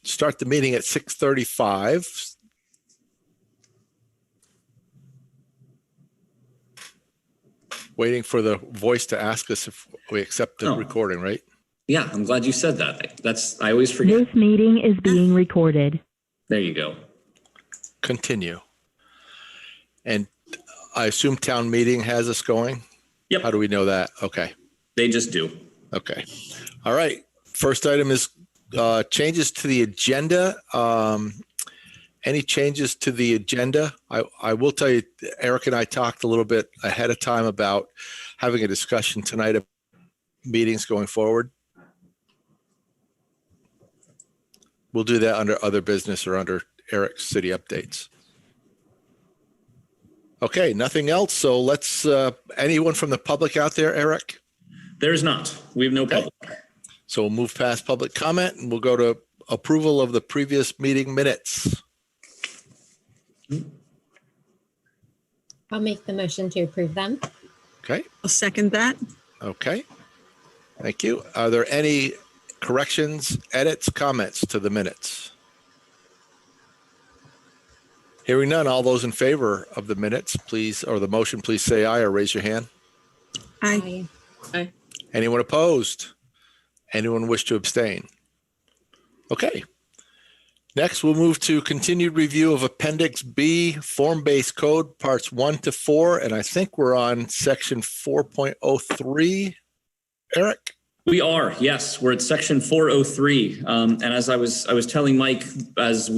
start the meeting at 6:35. Waiting for the voice to ask us if we accept the recording, right? Yeah, I'm glad you said that. I always forget. This meeting is being recorded. There you go. Continue. And I assume town meeting has us going? Yep. How do we know that? Okay. They just do. Okay. All right. First item is changes to the agenda. Any changes to the agenda? I will tell you, Eric and I talked a little bit ahead of time about having a discussion tonight of meetings going forward. We'll do that under other business or under Eric's city updates. Okay, nothing else. So let's, anyone from the public out there, Eric? There's not. We have no public. So we'll move past public comment and we'll go to approval of the previous meeting minutes. I'll make the motion to approve them. Okay. I'll second that. Okay. Thank you. Are there any corrections, edits, comments to the minutes? Hearing none, all those in favor of the minutes, please, or the motion, please say aye or raise your hand. Aye. Aye. Anyone opposed? Anyone wish to abstain? Okay. Next, we'll move to continued review of Appendix B, form-based code, parts 1 to 4, and I think we're on section 4.03. Eric? We are, yes. We're at section 403. And as I was telling Mike, as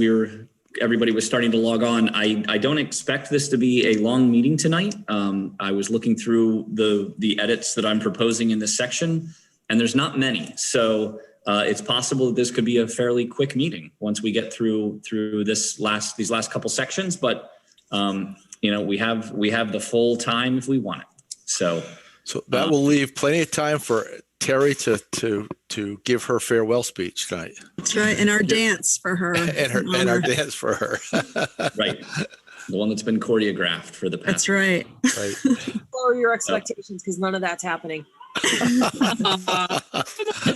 everybody was starting to log on, I don't expect this to be a long meeting tonight. I was looking through the edits that I'm proposing in this section, and there's not many. So it's possible that this could be a fairly quick meeting once we get through these last couple sections. But we have the full time if we want it. So that will leave plenty of time for Terry to give her farewell speech tonight. That's right, and our dance for her. and our dance for her. Right, the one that's been choreographed for the past. That's right. Right. Lower your expectations because none of that's happening.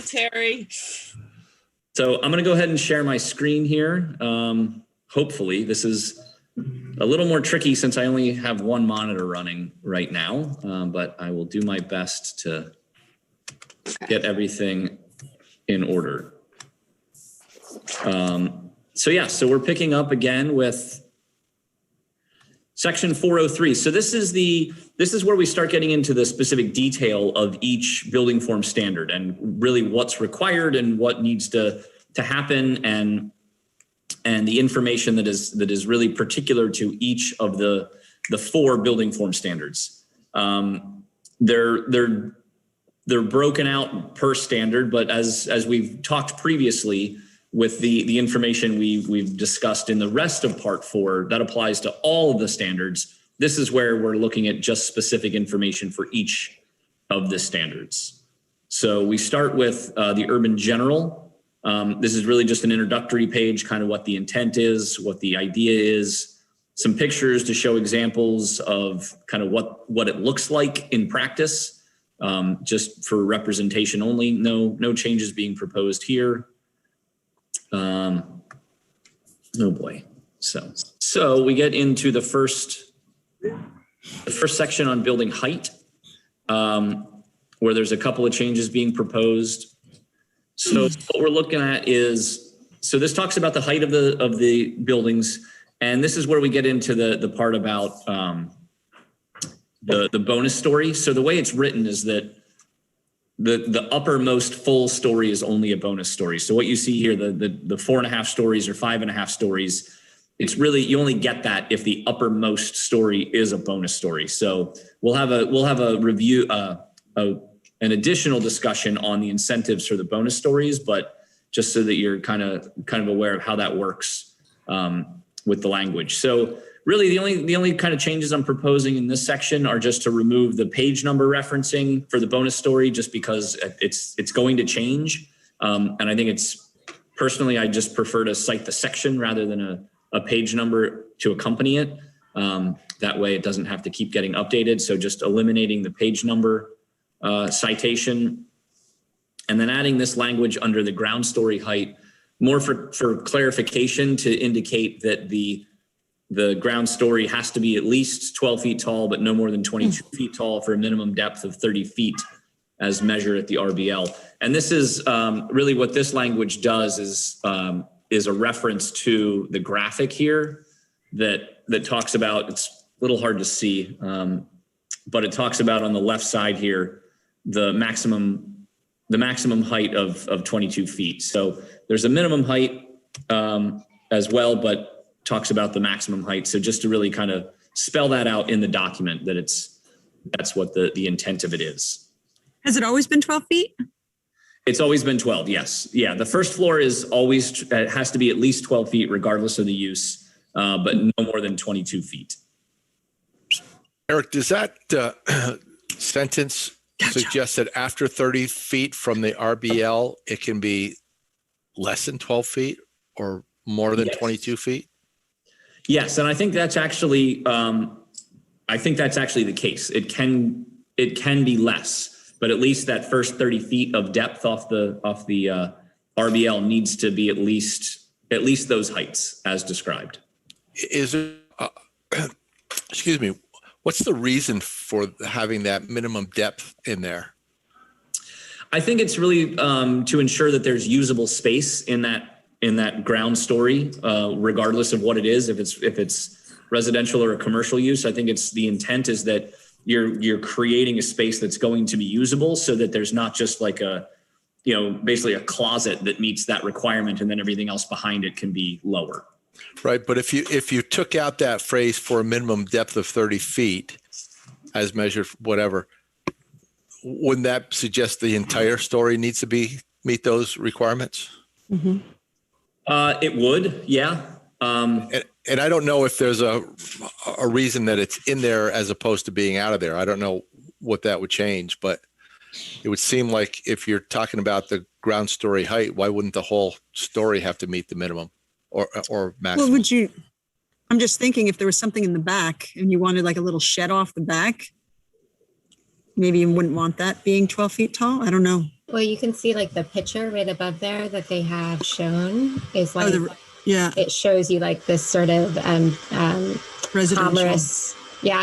Terry. So I'm going to go ahead and share my screen here. Hopefully, this is a little more tricky since I only have one monitor running right now, but I will do my best to get everything in order. So we're picking up again with section 403. So this is where we start getting into the specific detail of each building form standard and really what's required and what needs to happen and the information that is really particular to each of the 4 building form standards. They're broken out per standard, but as we've talked previously with the information we've discussed in the rest of part 4, that applies to all of the standards. This is where we're looking at just specific information for each of the standards. So we start with the urban general. This is really just an introductory page, kind of what the intent is, what the idea is, some pictures to show examples of kind of what it looks like in practice, just for representation only. No changes being proposed here. Oh boy. So we get into the first section on building height, where there's a couple of changes being proposed. So what we're looking at is, so this talks about the height of the buildings, and this is where we get into the part about the bonus story. So the way it's written is that the uppermost full story is only a bonus story. So what you see here, the 4.5 stories or 5.5 stories, it's really, you only get that if the uppermost story is a bonus story. So we'll have a review, an additional discussion on the incentives for the bonus stories, but just so that you're kind of aware of how that works with the language. So really the only kind of changes I'm proposing in this section are just to remove the page number referencing for the bonus story, just because it's going to change. And I think personally, I just prefer to cite the section rather than a page number to accompany it. That way it doesn't have to keep getting updated. So just eliminating the page number citation, and then adding this language under the ground story height more for clarification to indicate that the ground story has to be at least 12 feet tall, but no more than 22 feet tall for a minimum depth of 30 feet as measured at the RBL. And this is really what this language does is a reference to the graphic here that talks about, it's a little hard to see, but it talks about on the left side here, the maximum height of 22 feet. So there's a minimum height as well, but talks about the maximum height. So just to really kind of spell that out in the document that that's what the intent of it is. Has it always been 12 feet? It's always been 12. Yes. Yeah. The first floor is always, it has to be at least 12 feet regardless of the use, but no more than 22 feet. Eric, does that sentence suggest that after 30 feet from the RBL, it can be less than 12 feet or more than 22 feet? Yes, and I think that's actually the case. It can be less, but at least that first 30 feet of depth off the RBL needs to be at least those heights as described. Is it? Excuse me. What's the reason for having that minimum depth in there? I think it's really to ensure that there's usable space in that ground story, regardless of what it is, if it's residential or a commercial use. I think it's the intent is that you're creating a space that's going to be usable so that there's not just like basically a closet that meets that requirement and then everything else behind it can be lower. Right. But if you took out that phrase for a minimum depth of 30 feet as measured, whatever, wouldn't that suggest the entire story needs to meet those requirements? Mm-hmm. It would, yeah. And I don't know if there's a reason that it's in there as opposed to being out of there. I don't know what that would change, but it would seem like if you're talking about the ground story height, why wouldn't the whole story have to meet the minimum or maximum? Well, I'm just thinking if there was something in the back and you wanted like a little shed off the back, maybe you wouldn't want that being 12 feet tall. I don't know. Well, you can see like the picture right above there that they have shown is like, yeah, it shows you like this sort of residential commerce,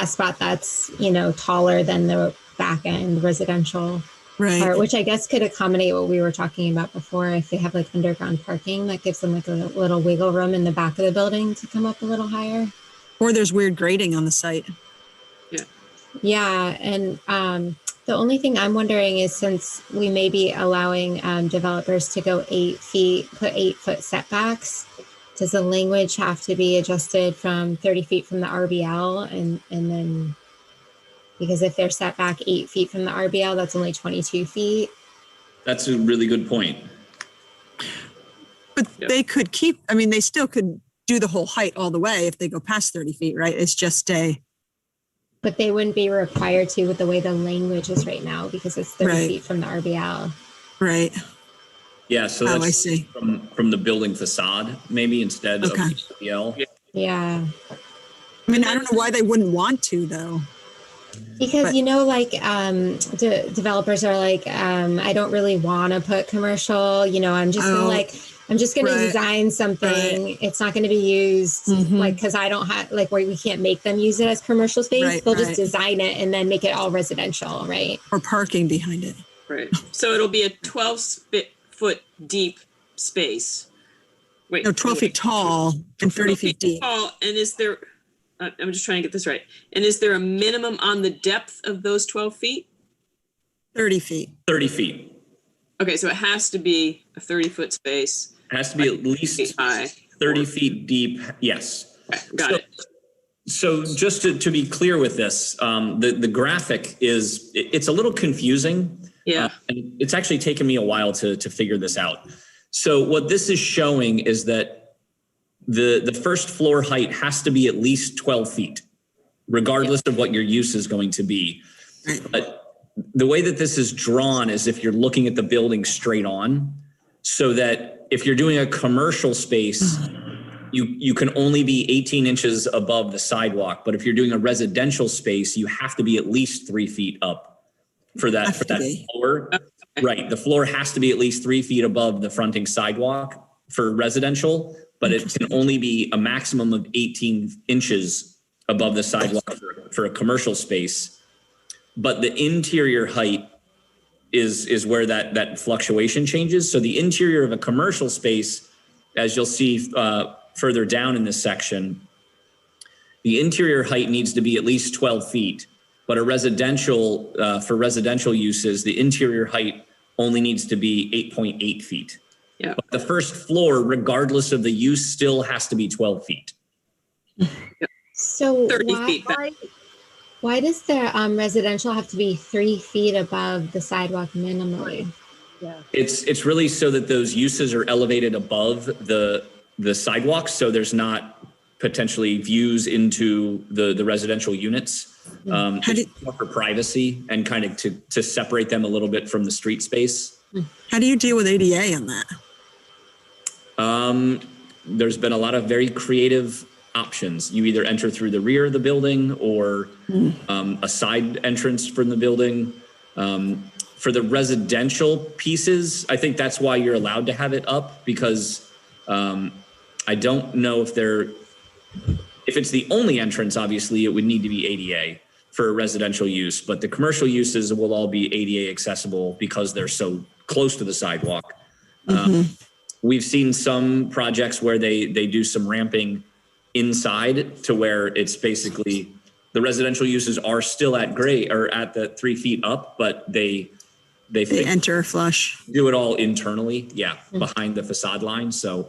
spot that's, taller than the back end residential part, which I guess could accommodate what we were talking about before. If they have like underground parking, that gives them like a little wiggle room in the back of the building to come up a little higher. Or there's weird grading on the site. Yeah. And the only thing I'm wondering is since we may be allowing developers to go 8 feet, put 8-foot setbacks, does the language have to be adjusted from 30 feet from the RBL? And then, because if they're set back 8 feet from the RBL, that's only 22 feet. That's a really good point. But they could they still could do the whole height all the way if they go past 30 feet, right? It's just but they wouldn't be required to with the way the language is right now because it's 30 feet from the RBL. Right. Yeah, so that's I see. From the building facade, maybe instead of the RBL. Yeah. I mean, I don't know why they wouldn't want to though. Because, developers are like, I don't really want to put commercial, I'm just going to design something. Right. It's not going to be used because I don't have where we can't make them use it as commercial space. Right, They'll just design it and then make it all residential. Right. Or parking behind it. Right. So it'll be a 12-foot deep space. Wait, no, 12 feet tall and 30 feet deep. Tall, and is there, I'm just trying to get this right. And is there a minimum on the depth of those 12 feet? 30 feet. 30 feet. Okay, so it has to be a 30-foot space. It has to be at least high. 30 feet deep. Yes. Okay, got it. So just to be clear with this, the graphic it's a little confusing. Yeah. And it's actually taken me a while to figure this out. So what this is showing is that the first floor height has to be at least 12 feet, regardless of what your use is going to be. But the way that this is drawn is if you're looking at the building straight on, so that if you're doing a commercial space, you can only be 18 inches above the sidewalk. But if you're doing a residential space, you have to be at least 3 feet up for that floor. Right. The floor has to be at least 3 feet above the fronting sidewalk for residential, but it can only be a maximum of 18 inches above the sidewalk for a commercial space. But the interior height is where that fluctuation changes. So the interior of a commercial space, as you'll see further down in this section, the interior height needs to be at least 12 feet. But a residential, for residential uses, the interior height only needs to be 8.8 feet. Yeah. But the first floor, regardless of the use, still has to be 12 feet. So 30 feet back. why does the residential have to be 3 feet above the sidewalk minimally? It's really so that those uses are elevated above the sidewalks, so there's not potentially views into the residential units. It's more for privacy and kind of to separate them a little bit from the street space. How do you deal with ADA on that? There's been a lot of very creative options. You either enter through the rear of the building or a side entrance from the building. For the residential pieces, I think that's why you're allowed to have it up, because I don't know if it's the only entrance, obviously it would need to be ADA for a residential use, but the commercial uses will all be ADA accessible because they're so close to the sidewalk. We've seen some projects where they do some ramping inside to where it's basically the residential uses are still at grade or at the 3 feet up, but they enter flush. Do it all internally, behind the facade line. So,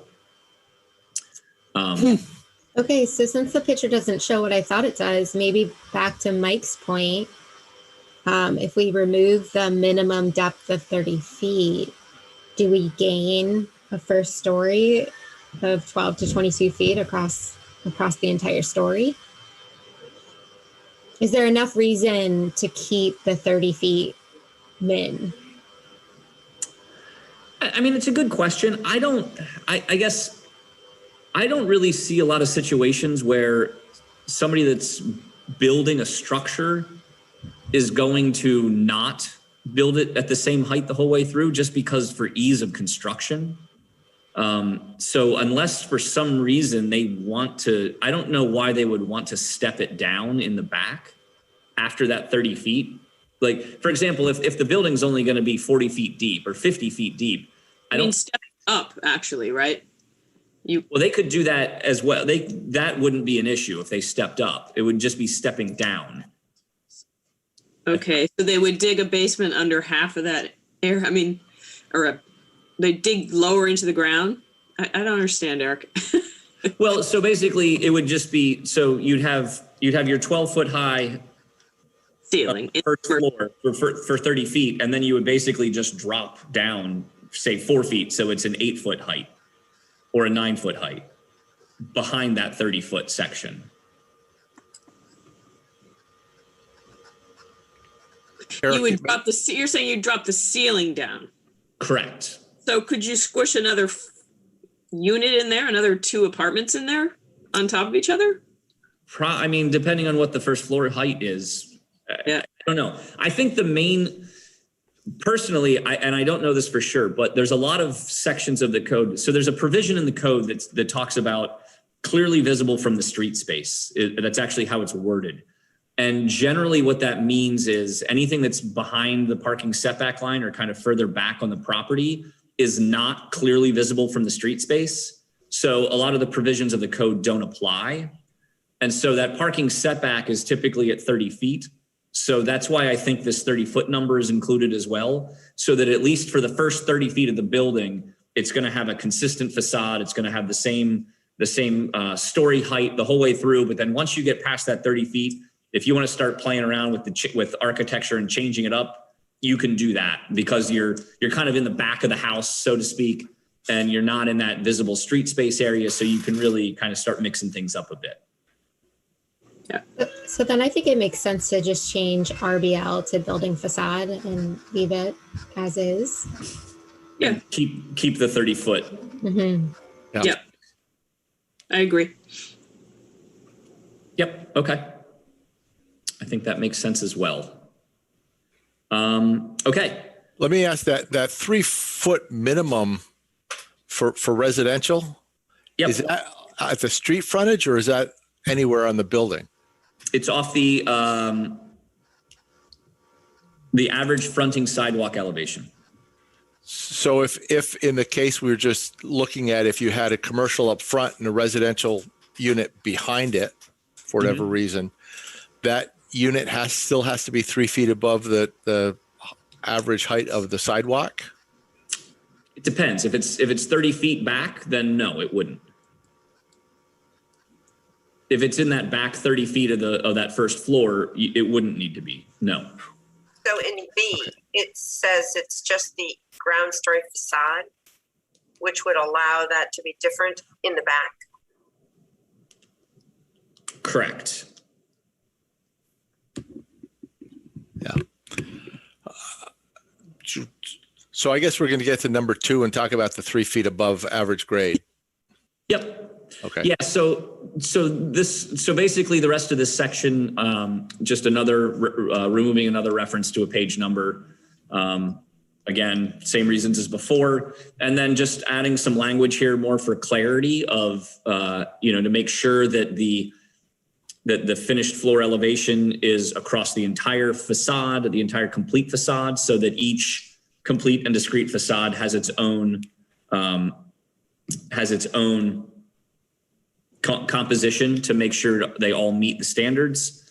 Okay, so since the picture doesn't show what I thought it does, maybe back to Mike's point, if we remove the minimum depth of 30 feet, do we gain a first story of 12 to 22 feet across the entire story? Is there enough reason to keep the 30 feet min? I mean, it's a good question. I guess I don't really see a lot of situations where somebody that's building a structure is going to not build it at the same height the whole way through just because for ease of construction. So unless for some reason they want to, I don't know why they would want to step it down in the back after that 30 feet. Like, for example, if the building's only going to be 40 feet deep or 50 feet deep, I don't step up actually, right? Well, they could do that as well. That wouldn't be an issue if they stepped up. It would just be stepping down. Okay, so they would dig a basement under half of that air. I mean, they dig lower into the ground. I don't understand, Eric. Well, so basically, it would just be so you'd have your 12-foot high ceiling first floor for 30 feet, and then you would basically just drop down, say 4 feet, so it's an 8-foot height or a 9-foot height behind that 30-foot section. You would drop you're saying you drop the ceiling down. Correct. So could you squish another unit in there, another 2 apartments in there on top of each other? I mean, depending on what the first floor height is, I don't know. I think the main, personally, I don't know this for sure, but there's a lot of sections of the code. So there's a provision in the code that talks about clearly visible from the street space. That's actually how it's worded. And generally what that means is anything that's behind the parking setback line or kind of further back on the property is not clearly visible from the street space. So a lot of the provisions of the code don't apply. And so that parking setback is typically at 30 feet. So that's why I think this 30-foot number is included as well, so that at least for the first 30 feet of the building, it's going to have a consistent facade. It's going to have the same story height the whole way through. But then once you get past that 30 feet, if you want to start playing around with architecture and changing it up, you can do that because you're kind of in the back of the house, so to speak, and you're not in that visible street space area. So you can really kind of start mixing things up a bit. Yeah. So then I think it makes sense to just change RBL to building facade and leave it as is. Yeah. And keep the 30-foot. Mm-hmm. Yeah. I agree. Yep. Okay. I think that makes sense as well. Okay. Let me ask that 3-foot minimum for residential? Yep. Is that at the street frontage or is that anywhere on the building? It's off the average fronting sidewalk elevation. So if in the case we were just looking at if you had a commercial up front and a residential unit behind it, for whatever reason, that unit still has to be 3 feet above the average height of the sidewalk? It depends. If it's 30 feet back, then no, it wouldn't. If it's in that back 30 feet of that first floor, it wouldn't need to be. No. So in B, it says it's just the ground story facade, which would allow that to be different in the back. Correct. Yeah. So I guess we're going to get to number 2 and talk about the 3 feet above average grade. Yep. Okay. Yeah. So basically the rest of this section, just removing another reference to a page number. Again, same reasons as before, and then just adding some language here more for clarity of, to make sure that the finished floor elevation is across the entire facade, the entire complete facade, so that each complete and discrete facade has its own composition to make sure they all meet the standards.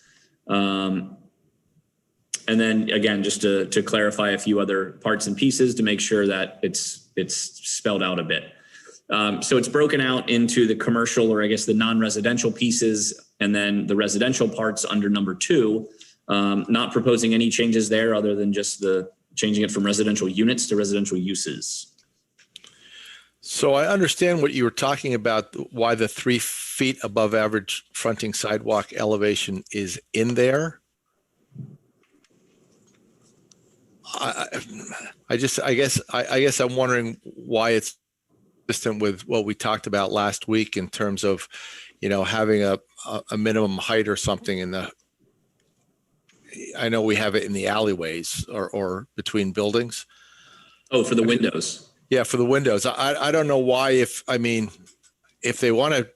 And then again, just to clarify a few other parts and pieces to make sure that it's spelled out a bit. So it's broken out into the commercial, or I guess the non-residential pieces, and then the residential parts under number 2. Not proposing any changes there other than just changing it from residential units to residential uses. So I understand what you were talking about, why the 3 feet above average fronting sidewalk elevation is in there. I guess I'm wondering why it's consistent with what we talked about last week in terms of, having a minimum height or something I know we have it in the alleyways or between buildings. Oh, for the windows. Yeah, for the windows. I don't know why, if they want to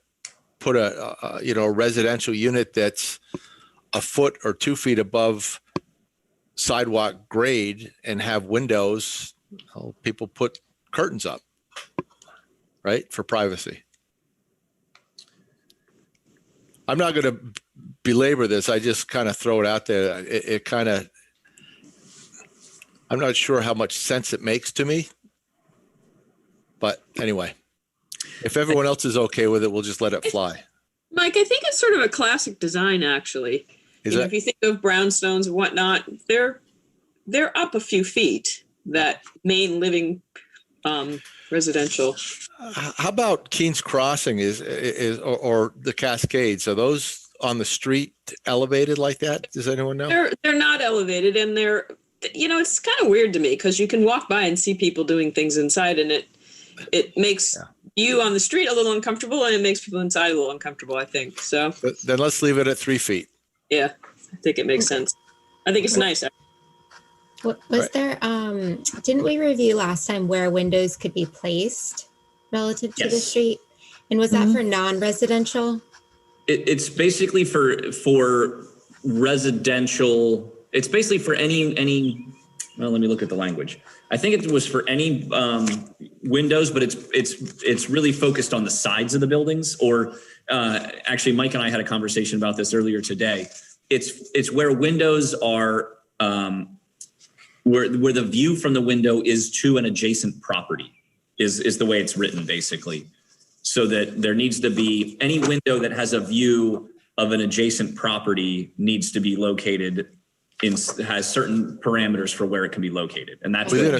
put a residential unit that's a foot or 2 feet above sidewalk grade and have windows, people put curtains up, right, for privacy. I'm not going to belabor this. I just kind of throw it out there. I'm not sure how much sense it makes to me. But anyway, if everyone else is okay with it, we'll just let it fly. Mike, I think it's sort of a classic design, actually. If you think of brownstones and whatnot, they're up a few feet, that main living residential. How about Keene's Crossing or the Cascades? Are those on the street elevated like that? Does anyone know? They're not elevated, and it's kind of weird to me because you can walk by and see people doing things inside, and it makes you on the street a little uncomfortable, and it makes people inside a little uncomfortable, I think. So then let's leave it at 3 feet. Yeah, I think it makes sense. I think it's nice. Was there, didn't we review last time where windows could be placed relative to the street? And was that for non-residential? It's basically for residential. It's basically for any. Well, let me look at the language. I think it was for any windows, but it's really focused on the sides of the buildings. Or actually, Mike and I had a conversation about this earlier today. It's where windows are, where the view from the window is to an adjacent property is the way it's written, basically. So that there needs to be any window that has a view of an adjacent property needs to be located has certain parameters for where it can be located, and that's within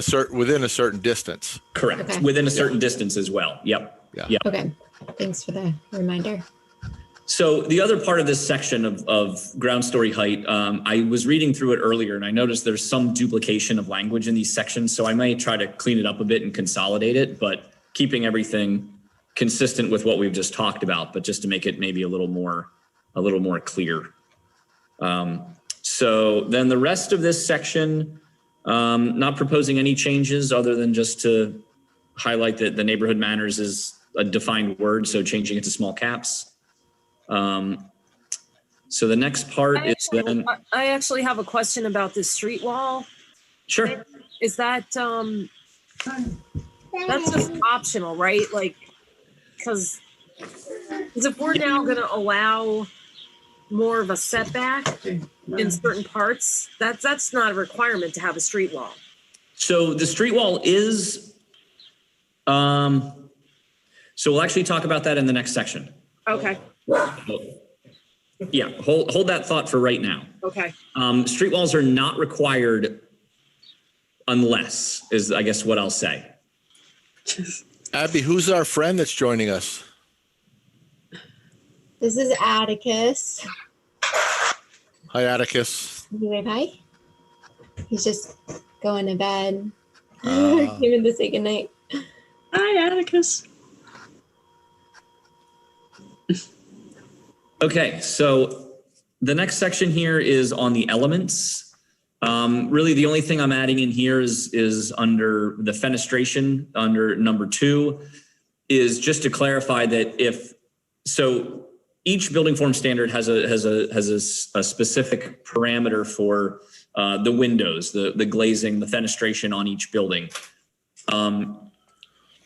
a certain distance. Correct. Okay. Within a certain distance as well. Yep. Yeah. Okay. Thanks for the reminder. So the other part of this section of ground story height, I was reading through it earlier, and I noticed there's some duplication of language in these sections. So I might try to clean it up a bit and consolidate it, but keeping everything consistent with what we've just talked about, but just to make it maybe a little more clear. So then the rest of this section, not proposing any changes other than just to highlight that the neighborhood manners is a defined word, so changing it to small caps. So the next part is then. I actually have a question about this street wall. Sure. Is that that's just optional, right? Like, because if we're now going to allow more of a setback in certain parts, that's not a requirement to have a street wall. So the street wall is, so we'll actually talk about that in the next section. Okay. Yeah, hold that thought for right now. Okay. Street walls are not required unless, is I guess what I'll say. Abby, who's our friend that's joining us? This is Atticus. Hi, Atticus. You wave hi. He's just going to bed. Came in to say goodnight. Hi, Atticus. Okay, so the next section here is on the elements. Really, the only thing I'm adding in here is under the fenestration, under number 2, is just to clarify that so each building form standard has a specific parameter for the windows, the glazing, the fenestration on each building.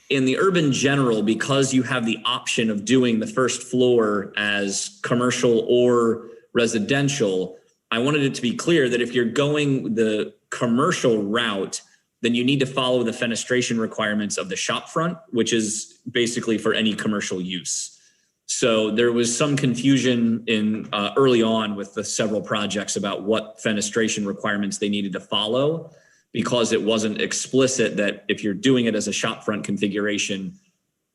In the urban general, because you have the option of doing the first floor as commercial or residential, I wanted it to be clear that if you're going the commercial route, then you need to follow the fenestration requirements of the shop front, which is basically for any commercial use. So there was some confusion in early on with the several projects about what fenestration requirements they needed to follow, because it wasn't explicit that if you're doing it as a shop front configuration,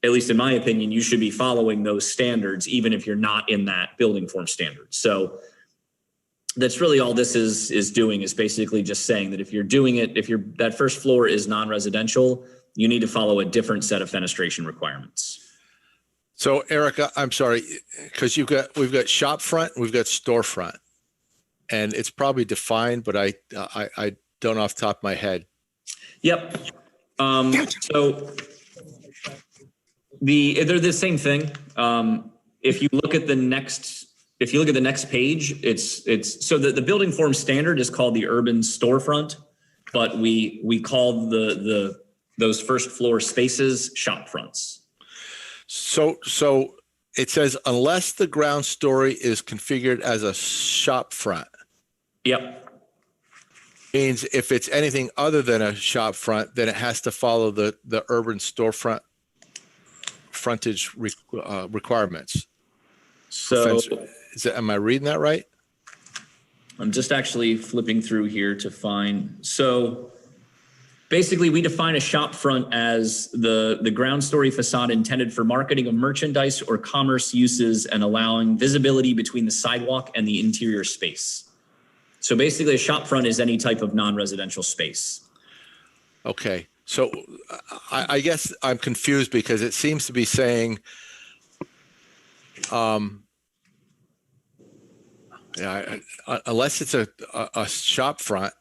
at least in my opinion, you should be following those standards, even if you're not in that building form standard. So that's really all this is doing, is basically just saying that if you're doing it, that first floor is non-residential, you need to follow a different set of fenestration requirements. So, Erica, I'm sorry, because we've got shop front, we've got storefront, and it's probably defined, but I don't off the top of my head. Yep. So they're the same thing. If you look at the next page, it's so the building form standard is called the urban storefront, but we call those first floor spaces shop fronts. So it says unless the ground story is configured as a shop front. Yep. Means if it's anything other than a shop front, then it has to follow the urban storefront frontage requirements. So am I reading that right? I'm just actually flipping through here to find. So basically, we define a shop front as the ground story facade intended for marketing of merchandise or commerce uses and allowing visibility between the sidewalk and the interior space. So basically, a shop front is any type of non-residential space. Okay. So I guess I'm confused because it seems to be saying, unless it's a shop front,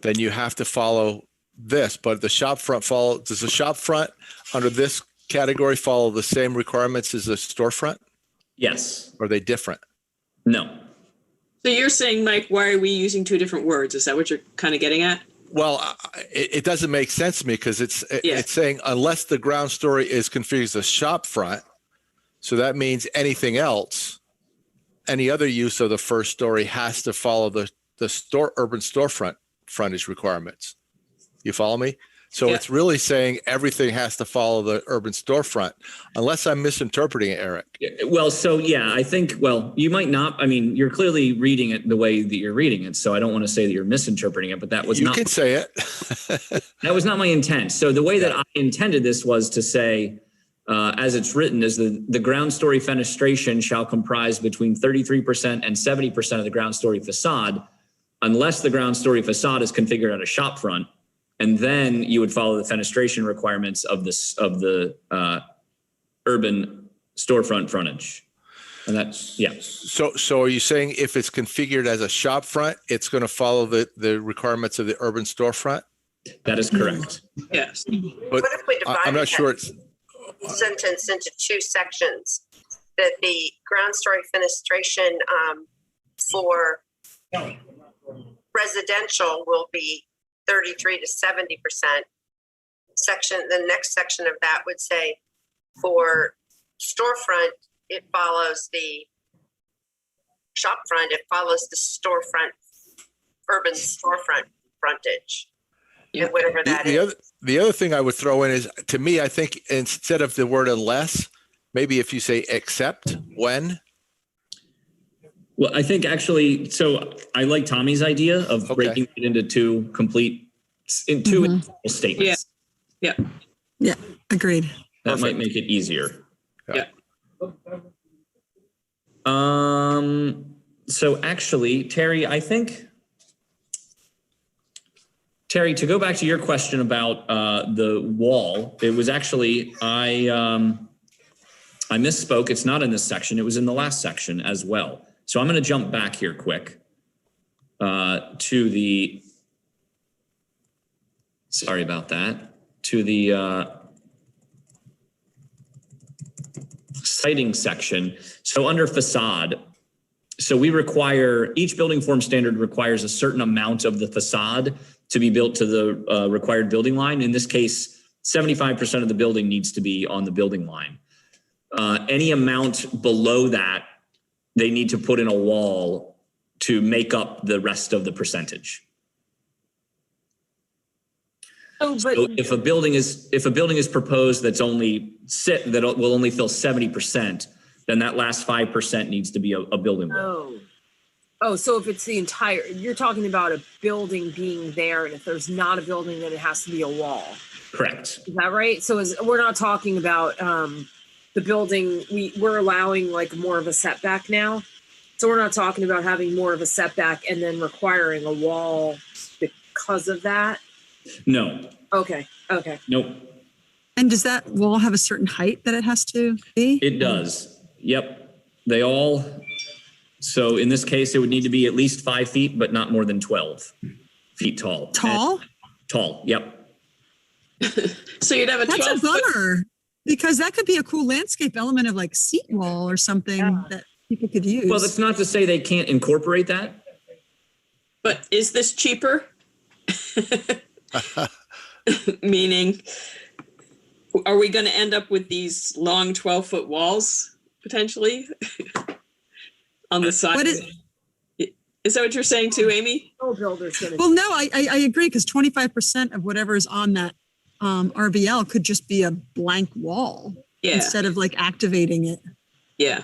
then you have to follow this. But the shop front does the shop front under this category follow the same requirements as the storefront? Yes. Or are they different? No. So you're saying, Mike, why are we using 2 different words? Is that what you're kind of getting at? Well, it doesn't make sense to me because it's saying unless the ground story is configured as a shop front, so that means anything else, any other use of the first story has to follow the urban storefront frontage requirements. You follow me? So it's really saying everything has to follow the urban storefront, unless I'm misinterpreting it, Eric. Well, so yeah, I think, you might not. I mean, you're clearly reading it the way that you're reading it. So I don't want to say that you're misinterpreting it, but that was not. You can say it. That was not my intent. So the way that I intended this was to say, as it's written, is the ground story fenestration shall comprise between 33% and 70% of the ground story facade, unless the ground story facade is configured at a shop front. And then you would follow the fenestration requirements of the urban storefront frontage. And that's, yeah. So are you saying if it's configured as a shop front, it's going to follow the requirements of the urban storefront? That is correct. Yes. But What if we divide I'm not sure it's, sentence into two sections? That the ground story fenestration for residential will be 33 to 70%. The next section of that would say for storefront, it follows the shop front, it follows the storefront, urban storefront frontage. And whatever that is. the other thing I would throw in is, to me, I think instead of the word unless, maybe if you say except when. Well, I think actually, so I like Tommy's idea of breaking it into two statements. Yeah. Yeah, agreed. That might make it easier. Yeah. So actually, Terry, to go back to your question about the wall, it was actually, I misspoke. It's not in this section. It was in the last section as well. So I'm going to jump back here quick to the, sorry about that, to the siding section. So under facade, so we require, each building form standard requires a certain amount of the facade to be built to the required building line. In this case, 75% of the building needs to be on the building line. Any amount below that, they need to put in a wall to make up the rest of the percentage. Oh, but So if a building is proposed that will only fill 70%, then that last 5% needs to be a building wall. oh, so if it's the entire, you're talking about a building being there, and if there's not a building, then it has to be a wall. Correct. Is that right? So we're not talking about the building. We're allowing like more of a setback now. So we're not talking about having more of a setback and then requiring a wall because of that. No. Okay. Nope. And does that wall have a certain height that it has to be? It does. Yep. They all. So in this case, it would need to be at least 5 feet, but not more than 12 feet tall. Tall? Tall. Yep. So you'd have a That's 12 a bummer, because that could be a cool landscape element of like seat wall or something that people could use. Well, that's not to say they can't incorporate that. But is this cheaper? Meaning, are we going to end up with these long 12-foot walls potentially on the side? Is that what you're saying too, Amy? No builder's gonna. Well, no, I agree, because 25% of whatever is on that RBL could just be a blank wall instead of like activating it. Yeah.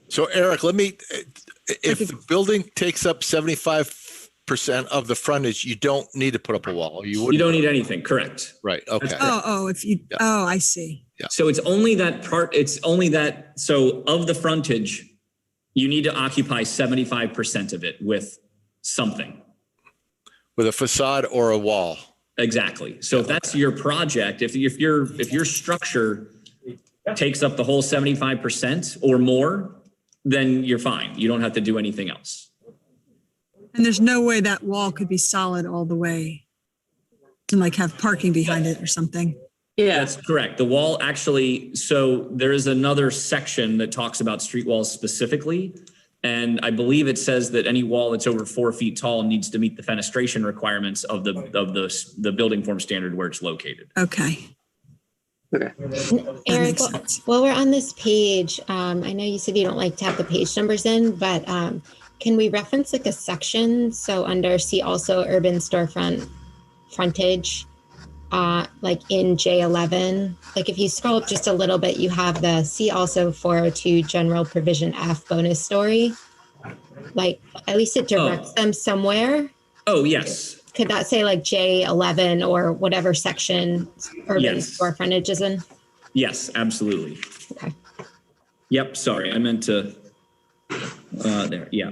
So Eric, if the building takes up 75% of the frontage, you don't need to put up a wall. You don't need anything. Correct. Right. Okay. I see. Yeah. So it's only that part. So of the frontage, you need to occupy 75% of it with something. With a facade or a wall. Exactly. So if that's your project, if your structure takes up the whole 75% or more, then you're fine. You don't have to do anything else. And there's no way that wall could be solid all the way and like have parking behind it or something. Yeah, that's correct. The wall actually, so there is another section that talks about street walls specifically. And I believe it says that any wall that's over 4 feet tall needs to meet the fenestration requirements of the building form standard where it's located. Okay. Eric, while we're on this page, I know you said you don't like to have the page numbers in, but can we reference like a section? So under see also urban storefront frontage, like in J11, like if you scroll up just a little bit, you have the see also 402 general provision F bonus story. Like at least it directs them somewhere. Oh, yes. Could that say like J11 or whatever section urban store frontage is in? Yes, absolutely. Okay. Yep. Sorry, I meant to. There. Yeah.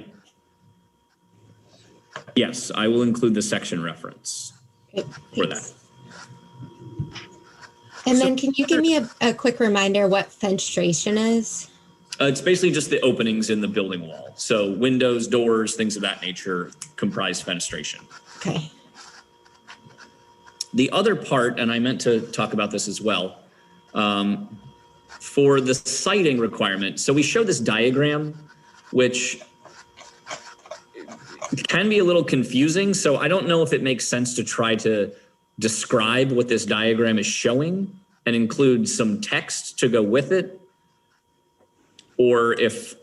Yes, I will include the section reference for that. And then can you give me a quick reminder what fenestration is? It's basically just the openings in the building wall. So windows, doors, things of that nature comprise fenestration. Okay. The other part, and I meant to talk about this as well, for the siting requirement. So we show this diagram, which can be a little confusing. So I don't know if it makes sense to try to describe what this diagram is showing and include some text to go with it, or if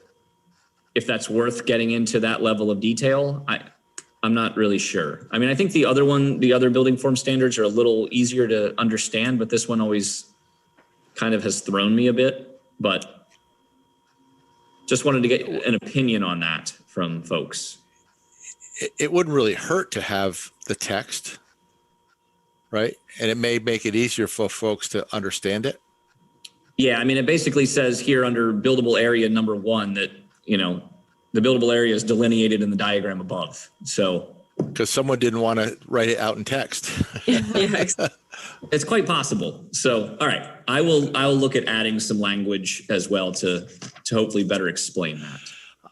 that's worth getting into that level of detail. I'm not really sure. I mean, I think the other building form standards are a little easier to understand, but this one always kind of has thrown me a bit, but just wanted to get an opinion on that from folks. It wouldn't really hurt to have the text, right? And it may make it easier for folks to understand it. Yeah, I mean, it basically says here under buildable area number 1 that, you know, the buildable area is delineated in the diagram above. So, because someone didn't want to write it out in text. It's quite possible. So, all right, I'll look at adding some language as well to hopefully better explain that.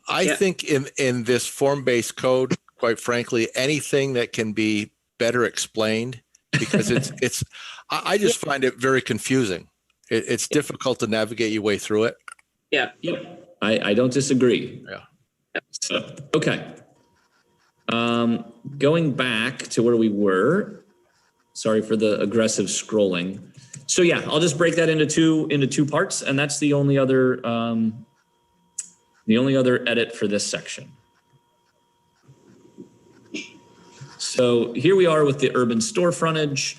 I think in this form-based code, quite frankly, anything that can be better explained, because I just find it very confusing. It's difficult to navigate your way through it. Yeah. Yep. I don't disagree. Yeah. So, okay. Going back to where we were, sorry for the aggressive scrolling. So yeah, I'll just break that into two parts, and that's the only other edit for this section. So here we are with the urban store frontage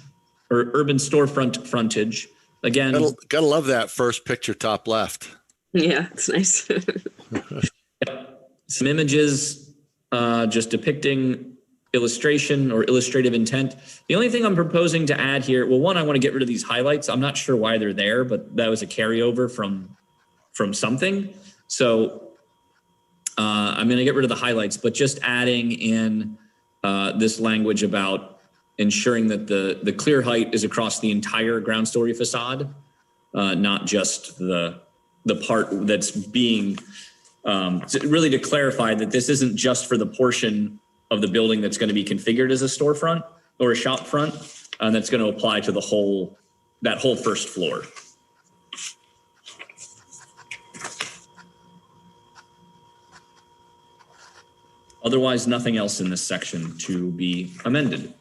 or urban storefront frontage. Again, gotta love that first picture top left. Yeah, it's nice. Some images just depicting illustration or illustrative intent. The only thing I'm proposing to add here, well, one, I want to get rid of these highlights. I'm not sure why they're there, but that was a carryover from something. So I'm going to get rid of the highlights, but just adding in this language about ensuring that the clear height is across the entire ground story facade, not just the part that's being, really to clarify that this isn't just for the portion of the building that's going to be configured as a storefront or a shop front, and that's going to apply to that whole first floor. Otherwise, nothing else in this section to be amended.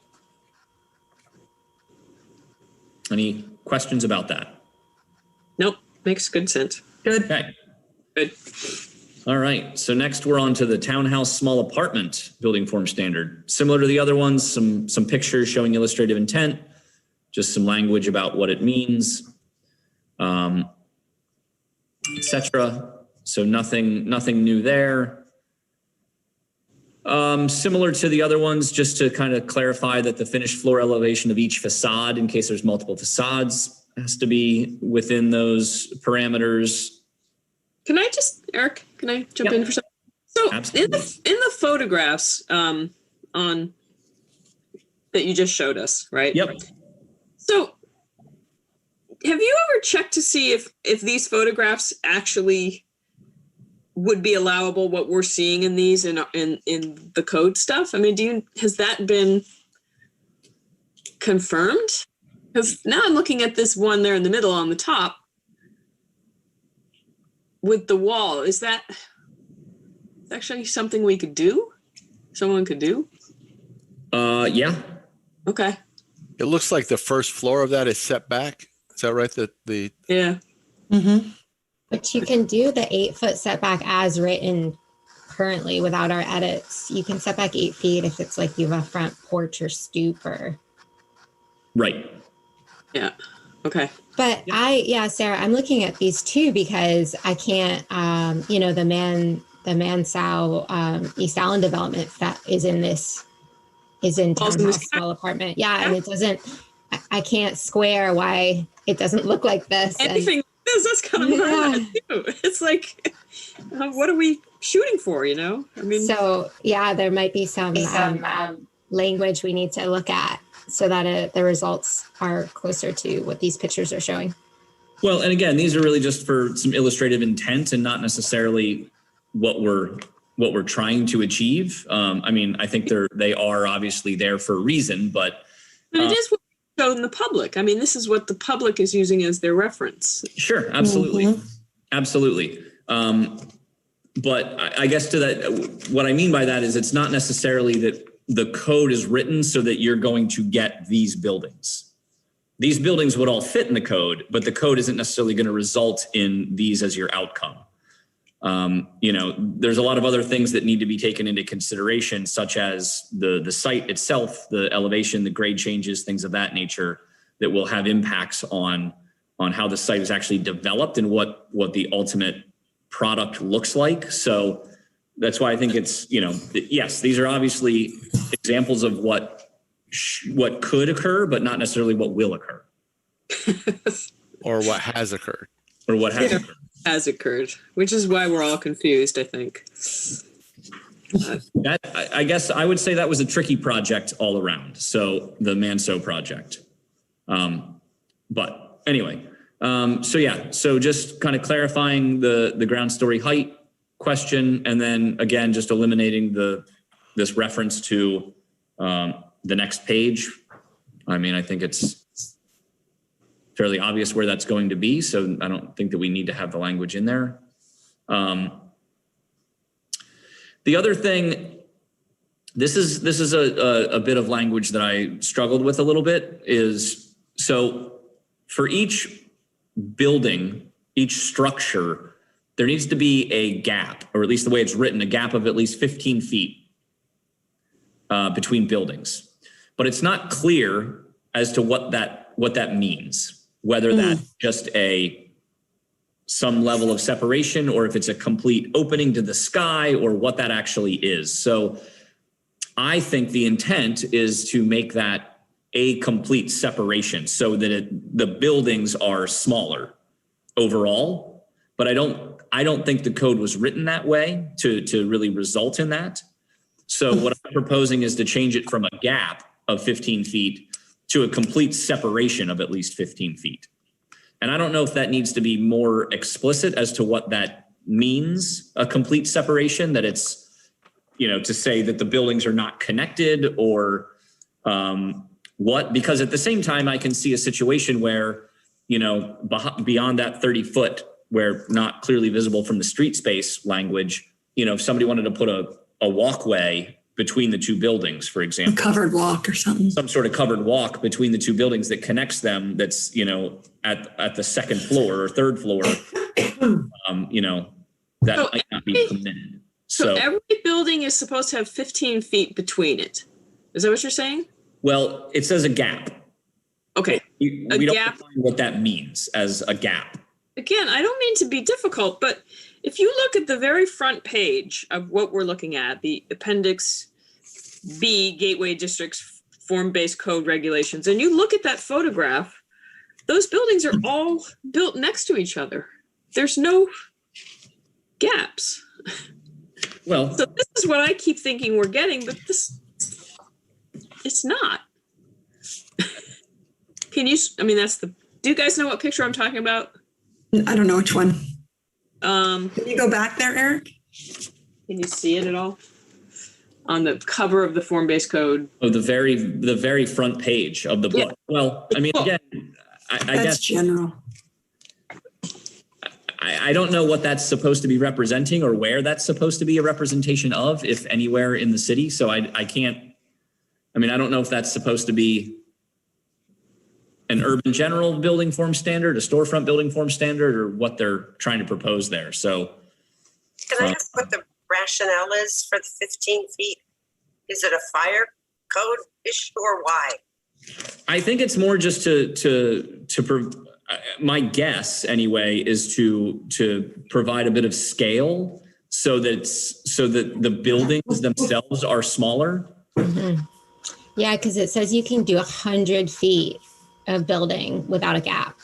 Any questions about that? Nope, makes good sense. Good. Okay. Good. All right. So next we're on to the townhouse small apartment building form standard. Similar to the other ones, some pictures showing illustrative intent, just some language about what it means, etc. So nothing new there. Similar to the other ones, just to kind of clarify that the finished floor elevation of each facade, in case there's multiple facades, has to be within those parameters. Can I just, Eric, can I jump in for something? So in the photographs on that you just showed us, right? Yep. So have you ever checked to see if these photographs actually would be allowable, what we're seeing in these in the code stuff? I mean, has that been confirmed? Because now I'm looking at this one there in the middle on the top with the wall. Is that actually something we could do? Someone could do? Yeah. Okay. It looks like the first floor of that is set back. Is that right? Yeah. Mm-hmm. But you can do the 8-foot setback as written currently without our edits. You can set back 8 feet if it's like you have a front porch or stoop or. Right. Yeah. Okay. But Sarah, I'm looking at these too because I can't, the Mansau East Allen development that is in townhouse small apartment. Yeah, and it doesn't. I can't square why it doesn't look like this. Anything that's kind of hard too. It's like, what are we shooting for? You know, I mean. So yeah, there might be some language we need to look at so that the results are closer to what these pictures are showing. Well, and again, these are really just for some illustrative intent and not necessarily what we're trying to achieve. I mean, I think they are obviously there for a reason, but it is what shown the public. I mean, this is what the public is using as their reference. Sure, absolutely. Absolutely. But I guess to that, what I mean by that is it's not necessarily that the code is written so that you're going to get these buildings. These buildings would all fit in the code, but the code isn't necessarily going to result in these as your outcome. There's a lot of other things that need to be taken into consideration, such as the site itself, the elevation, the grade changes, things of that nature that will have impacts on how the site is actually developed and what the ultimate product looks like. So that's why I think it's, yes, these are obviously examples of what could occur, but not necessarily what will occur. Or what has occurred. Or what has occurred. Has occurred, which is why we're all confused, I think. I guess I would say that was a tricky project all around. So the Manso project. But anyway, so just kind of clarifying the ground story height question, and then again, just eliminating this reference to the next page. I mean, I think it's fairly obvious where that's going to be, so I don't think that we need to have the language in there. The other thing, this is a bit of language that I struggled with a little bit, is so for each building, each structure, there needs to be a gap, or at least the way it's written, a gap of at least 15 feet between buildings. But it's not clear as to what that means. Whether that's just some level of separation, or if it's a complete opening to the sky, or what that actually is. So I think the intent is to make that a complete separation so that the buildings are smaller overall. But I don't think the code was written that way to really result in that. So what I'm proposing is to change it from a gap of 15 feet to a complete separation of at least 15 feet. And I don't know if that needs to be more explicit as to what that means, a complete separation, that it's, to say that the buildings are not connected, or what, because at the same time, I can see a situation where, beyond that 30 foot, where not clearly visible from the street space language, if somebody wanted to put a walkway between the two buildings, for example. A covered walk or something. Some sort of covered walk between the two buildings that connects them, that's, at the second floor or third floor, that might not be permitted. So every building is supposed to have 15 feet between it. Is that what you're saying? Well, it says a gap. Okay. We don't define what that means as a gap. Again, I don't mean to be difficult, but if you look at the very front page of what we're looking at, the Appendix B, Gateway District's Form-Based Code Regulations, and you look at that photograph, those buildings are all built next to each other. There's no gaps. Well, so this is what I keep thinking we're getting, but it's not. Do you guys know what picture I'm talking about? I don't know which one. Can you go back there, Eric? Can you see it at all? On the cover of the form-based code. Oh, the very front page of the book. Yeah. Well, I mean, again, I guess general. I don't know what that's supposed to be representing, or where that's supposed to be a representation of, if anywhere in the city. So I don't know if that's supposed to be an urban general building form standard, a storefront building form standard, or what they're trying to propose there. So can I ask what the rationale is for the 15 feet? Is it a fire code issue, or why? I think it's more just my guess anyway is to provide a bit of scale so that the buildings themselves are smaller. Mm-hmm. Yeah, because it says you can do 100 feet of building without a gap.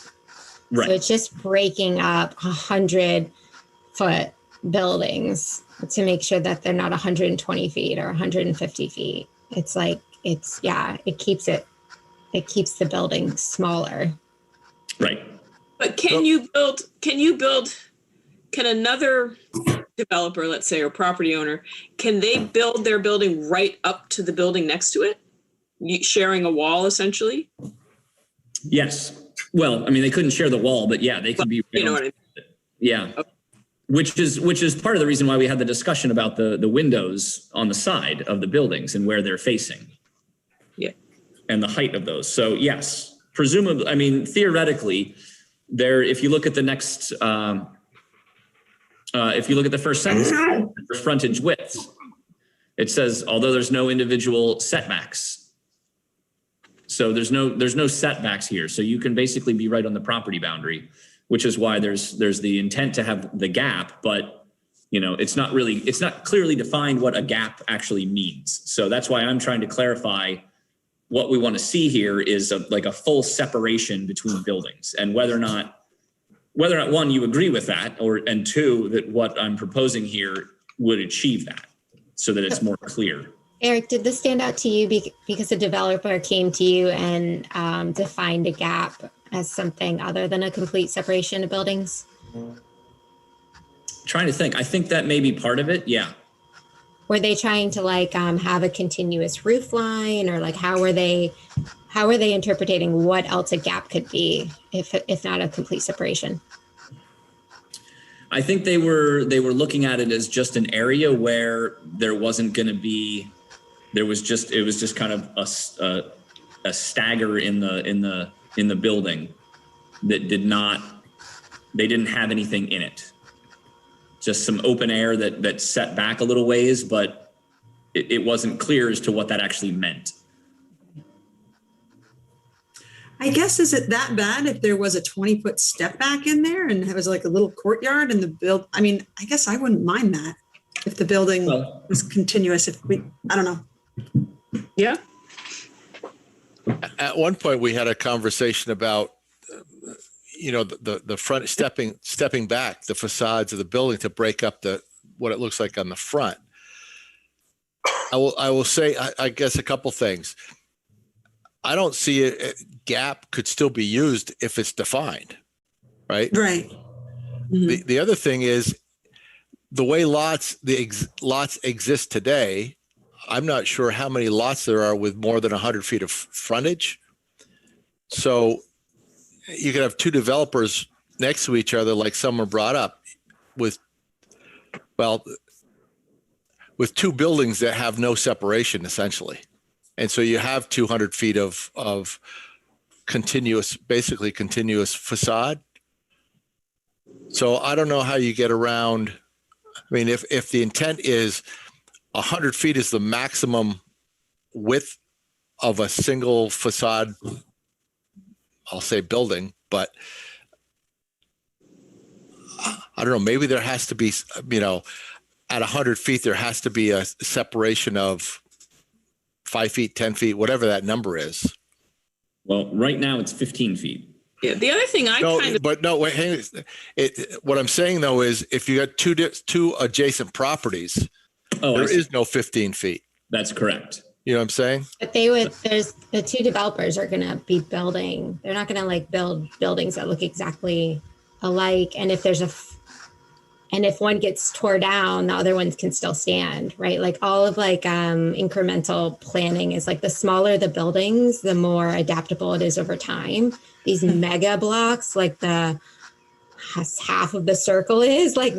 Right. So it's just breaking up 100-foot buildings to make sure that they're not 120 feet or 150 feet. It keeps the building smaller. Right. But can another developer, let's say, or property owner, can they build their building right up to the building next to it? Sharing a wall, essentially? Yes. Well, I mean, they couldn't share the wall, but yeah, they could be. You know what I mean? Yeah. Okay. Which is part of the reason why we had the discussion about the windows on the side of the buildings and where they're facing. Yeah. And the height of those. So yes, presumably, I mean, theoretically, there, if you look at the next, if you look at the first sentence, frontage widths, it says, although there's no individual setbacks. So there's no setbacks here. So you can basically be right on the property boundary, which is why there's the intent to have the gap, but you know, it's not clearly defined what a gap actually means. So that's why I'm trying to clarify what we want to see here is like a full separation between buildings, and whether or not one, you agree with that, and two, that what I'm proposing here would achieve that so that it's more clear. Eric, did this stand out to you because a developer came to you and defined a gap as something other than a complete separation of buildings? Trying to think. I think that may be part of it. Yeah. Were they trying to like have a continuous roof line, or like how were they interpreting what else a gap could be if not a complete separation? I think they were looking at it as just an area where there wasn't going to be, it was just kind of a stagger in the building that they didn't have anything in it. Just some open air that set back a little ways, but it wasn't clear as to what that actually meant. I guess, is it that bad if there was a 20-foot step back in there and it was like a little courtyard and I mean, I guess I wouldn't mind that if the building was continuous. I don't know. Yeah. At one point we had a conversation about, you know, the front stepping back the facades of the building to break up what it looks like on the front. I will say, I guess a couple things. I don't see a gap could still be used if it's defined, right? Right. Mhm. The other thing is the way lots exist today. I'm not sure how many lots there are with more than 100 feet of frontage. So you could have two developers next to each other, like someone brought up, with two buildings that have no separation essentially. And so you have 200 feet of basically continuous facade. So I don't know how you get around. I mean, if the intent is 100 feet is the maximum width of a single facade, I'll say building, but I don't know, maybe there has to be, you know, at 100 feet, there has to be a separation of 5 feet, 10 feet, whatever that number is. Well, right now it's 15 feet. Yeah. The other thing What I'm saying though is if you got two adjacent properties, there is no 15 feet. That's correct. You know what I'm saying? But there's the two developers are going to be building. They're not going to like build buildings that look exactly alike. And if one gets tore down, the other ones can still stand, right? Like all of like incremental planning is like the smaller the buildings, the more adaptable it is over time. These mega blocks, like the half of the circle is like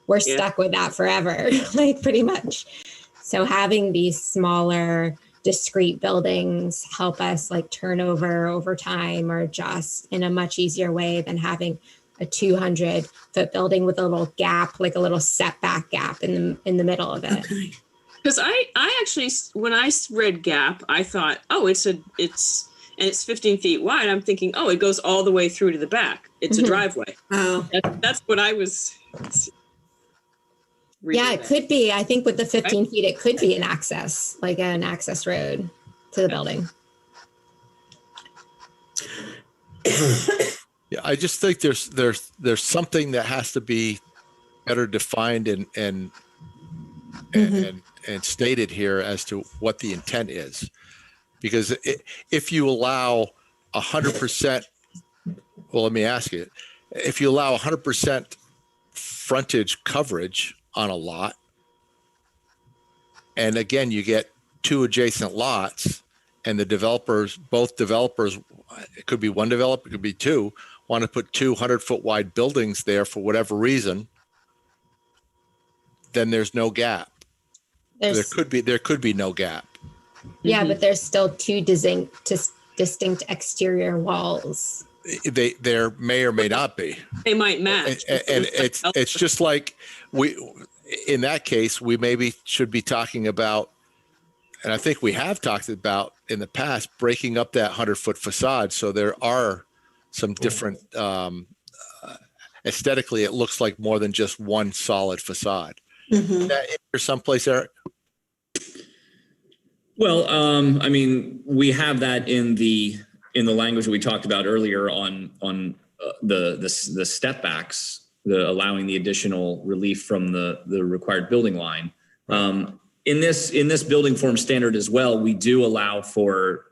we're stuck with that forever, like pretty much. So having these smaller discrete buildings help us like turn over time or adjust in a much easier way than having a 200-foot building with a little gap, like a little setback gap in the middle of it. Okay. Because I actually, when I read gap, I thought, oh, it's 15 feet wide. I'm thinking, oh, it goes all the way through to the back. It's a driveway. Oh, That's what I was. Yeah, it could be. I think with the 15 feet, it could be an access road to the building. Yeah, I just think there's something that has to be better defined and stated here as to what the intent is, because if you allow 100%, well, let me ask you, if you allow 100% frontage coverage on a lot, and again you get two adjacent lots, and both developers, it could be one developer, it could be two, want to put 200-foot wide buildings there for whatever reason, then there's no gap. There could be no gap. Yeah, but there's still two distinct exterior walls. There may or may not be. They might match. And it's just like in that case, we maybe should be talking about, and I think we have talked about in the past, breaking up that 100-foot facade. So there are some different, aesthetically, it looks like more than just one solid facade. Mhm. There's someplace, Eric? Well, I mean, we have that in the language we talked about earlier on the step backs, the allowing the additional relief from the required building line. In this building form standard as well, we do allow for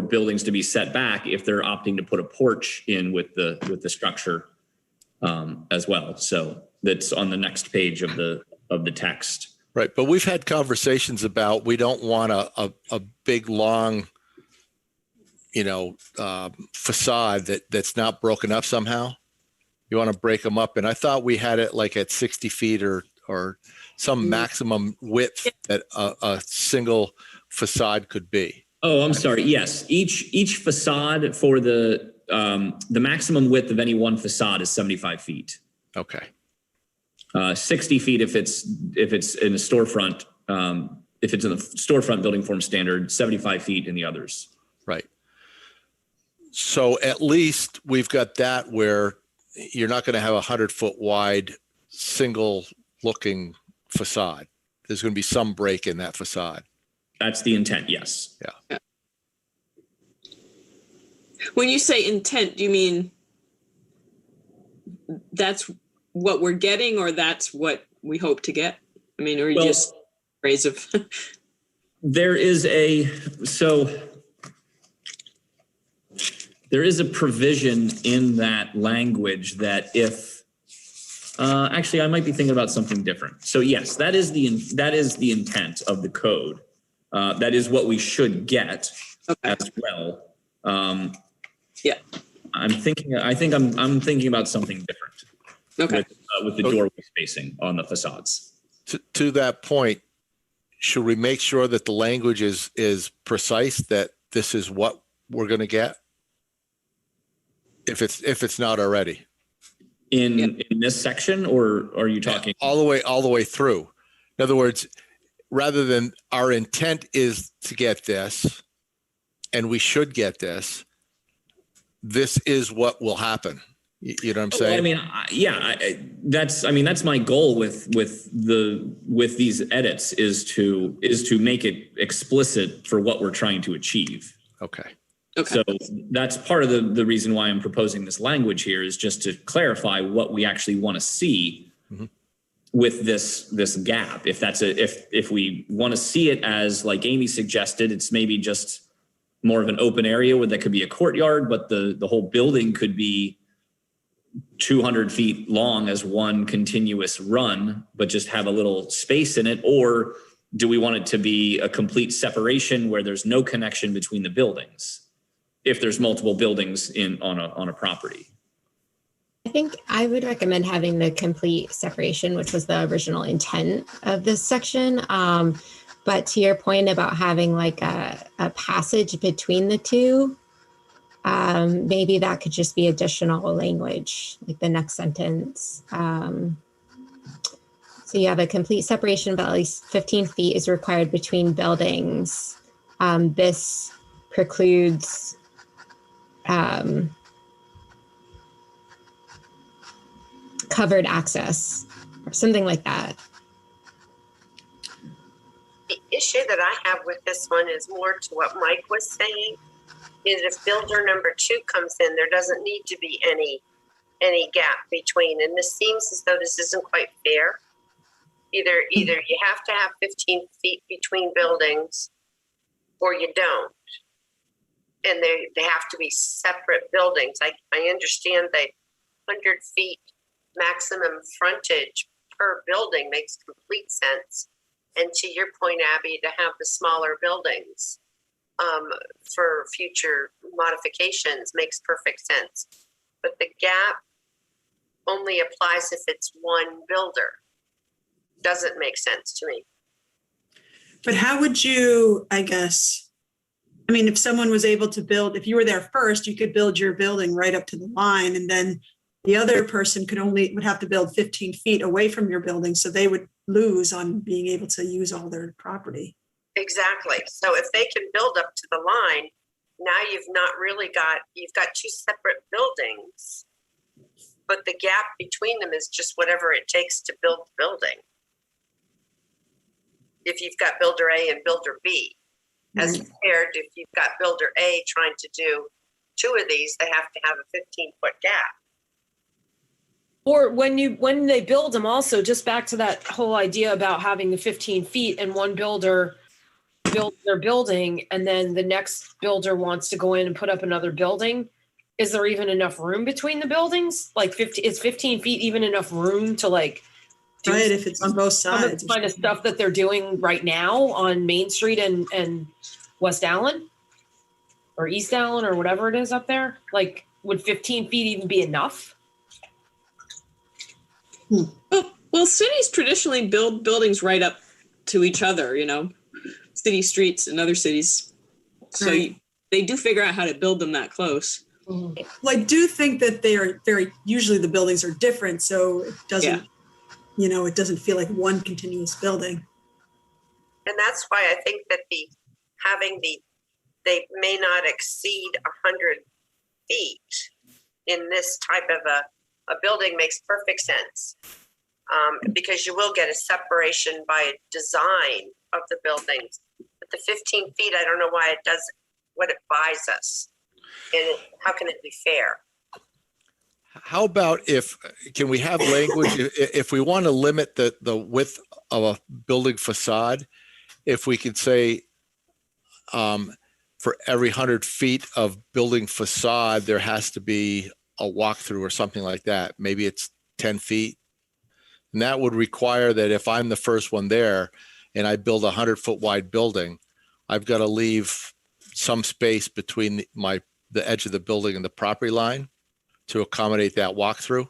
buildings to be set back if they're opting to put a porch in with the structure as well. So that's on the next page of the text. Right, but we've had conversations about we don't want a big long, facade that's not broken up somehow. You want to break them up, and I thought we had it like at 60 feet or some maximum width that a single facade could be. Oh, I'm sorry. Yes, each facade for the maximum width of any one facade is 75 feet. Okay. 60 feet if it's in a storefront. If it's in the storefront building form standard, 75 feet in the others. Right. So at least we've got that where you're not going to have 100-foot wide single looking facade. There's going to be some break in that facade. That's the intent. Yes. Yeah. When you say intent, do you mean that's what we're getting, or that's what we hope to get? I mean, or just phrase of there is a provision in that language that if actually I might be thinking about something different. So yes, that is the intent of the code. That is what we should get as well. Yeah. I'm thinking about something different. Okay. With the doorway spacing on the facades. To that point, should we make sure that the language is precise, that this is what we're going to get? If it's not already. In this section, or are you talking all the way through? In other words, rather than our intent is to get this, and we should get this, this is what will happen. You know what I'm saying? Well, I mean, that's my goal with these edits is to make it explicit for what we're trying to achieve. Okay. So that's part of the reason why I'm proposing this language here, is just to clarify what we actually want to see with this gap. If we want to see it as, like Amy suggested, it's maybe just more of an open area where there could be a courtyard, but the whole building could be 200 feet long as one continuous run, but just have a little space in it? Or do we want it to be a complete separation where there's no connection between the buildings, if there's multiple buildings on a property? I think I would recommend having the complete separation, which was the original intent of this section. But to your point about having like a passage between the two, maybe that could just be additional language, like the next sentence. So you have a complete separation of at least 15 feet is required between buildings. This precludes covered access or something like that. The issue that I have with this one is more to what Mike was saying, is if builder number 2 comes in, there doesn't need to be any gap between. And this seems as though this isn't quite fair. Either you have to have 15 feet between buildings or you don't. And they have to be separate buildings. I understand that 100 feet maximum frontage per building makes complete sense. And to your point, Abby, to have the smaller buildings. for future modifications makes perfect sense. But the gap only applies if it's one builder. Doesn't make sense to me. But how would you, I guess, I mean, if someone was able to build, if you were there first, you could build your building right up to the line, and then the other person would have to build 15 feet away from your building. So they would lose on being able to use all their property. Exactly. So if they can build up to the line, now you've got two separate buildings, but the gap between them is just whatever it takes to build the building. If you've got builder A and builder B, as compared to if you've got builder A trying to do two of these, they have to have a 15-foot gap. Or when they build them also, just back to that whole idea about having the 15 feet and one builder build their building and then the next builder wants to go in and put up another building. Is there even enough room between the buildings? Like is 15 feet even enough room to like do right, if it's on both sides. Kind of stuff that they're doing right now on Main Street and West Allen or East Allen or whatever it is up there? Like, would 15 feet even be enough? Well, cities traditionally build buildings right up to each other, city streets and other cities. So they do figure out how to build them that close. Well, I do think that they are usually the buildings are different. So it doesn't, it doesn't feel like one continuous building. And that's why I think that they may not exceed 100 feet in this type of a building makes perfect sense, because you will get a separation by design of the buildings. But the 15 feet, I don't know why it does what it buys us. And how can it be fair? How about can we have language, if we want to limit the width of a building facade, if we could say for every 100 feet of building facade, there has to be a walkthrough or something like that. Maybe it's 10 feet. And that would require that if I'm the first one there and I build a 100-foot wide building, I've got to leave some space between the edge of the building and the property line to accommodate that walkthrough.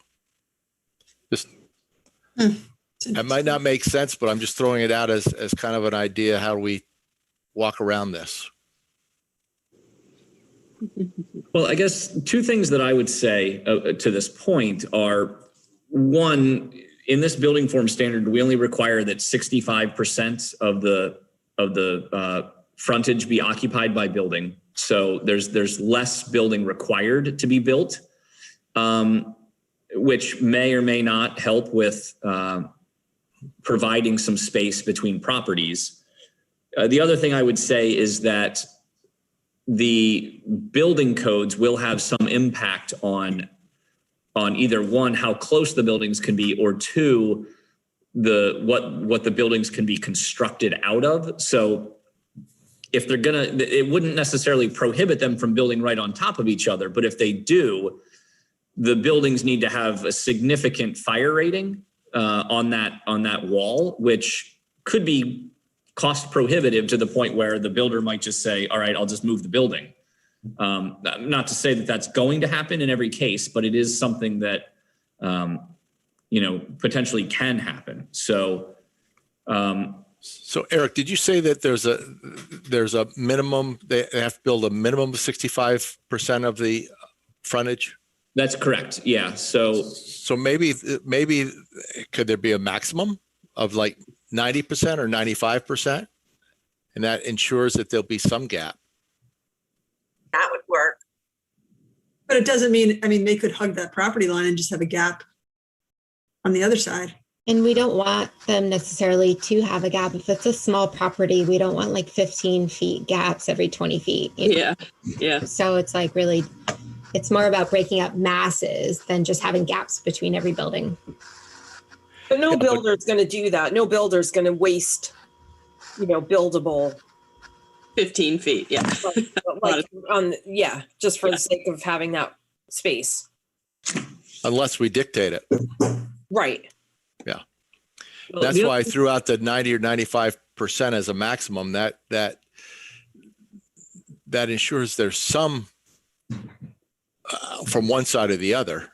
That might not make sense, but I'm just throwing it out as kind of an idea. How do we walk around this? Well, I guess two things that I would say to this point are, one, in this building form standard, we only require that 65% of the frontage be occupied by building. So there's less building required to be built, which may or may not help with providing some space between properties. The other thing I would say is that the building codes will have some impact on either one, how close the buildings can be, or two, what the buildings can be constructed out of. So if they're it wouldn't necessarily prohibit them from building right on top of each other, but if they do, the buildings need to have a significant fire rating on that wall, which could be cost prohibitive to the point where the builder might just say, all right, I'll just move the building. Not to say that that's going to happen in every case, but it is something that, potentially can happen. So, so Eric, did you say that there's a minimum, they have to build a minimum of 65% of the frontage? That's correct. Yeah. So maybe could there be a maximum of like 90% or 95%? And that ensures that there'll be some gap. That would work. But it doesn't mean, they could hug that property line and just have a gap on the other side. And we don't want them necessarily to have a gap. If it's a small property, we don't want like 15 feet gaps every 20 feet. Yeah. So it's like really, it's more about breaking up masses than just having gaps between every building. But no builder's going to do that. No builder's going to waste, buildable 15 feet. Yeah. Just for the sake of having that space. Unless we dictate it. Right. Yeah. That's why I threw out the 90 or 95% as a maximum. That that ensures there's some from one side or the other.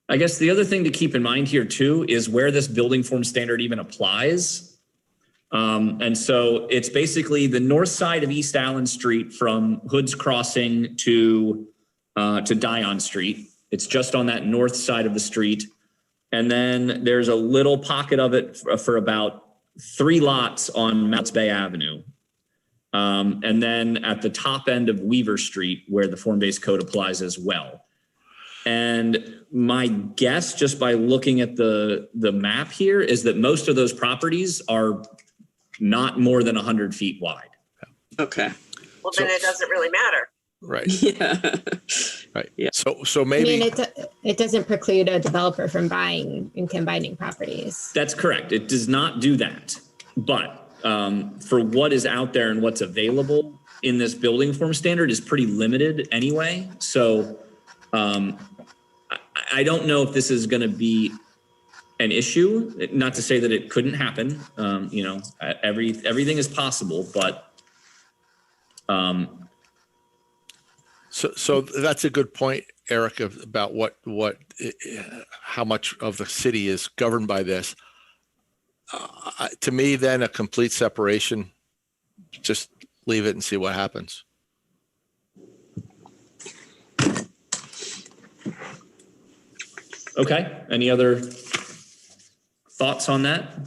I guess the other thing to keep in mind here too is where this building form standard even applies. And so it's basically the north side of East Allen Street from Hood's Crossing to Dion Street. It's just on that north side of the street. And then there's a little pocket of it for about 3 lots on Mounts Bay Avenue. And then at the top end of Weaver Street, where the form-based code applies as well. And my guess, just by looking at the map here, is that most of those properties are not more than 100 feet wide. Okay. Well, then it doesn't really matter. Right. Yeah. Right. Yeah. So maybe. I mean, it doesn't preclude a developer from buying and combining properties. That's correct. It does not do that. But for what is out there and what's available in this building form standard is pretty limited anyway. So I don't know if this is going to be an issue. Not to say that it couldn't happen. You know, everything is possible, but. So that's a good point, Eric, about how much of the city is governed by this. To me, then a complete separation, just leave it and see what happens. Okay. Any other thoughts on that?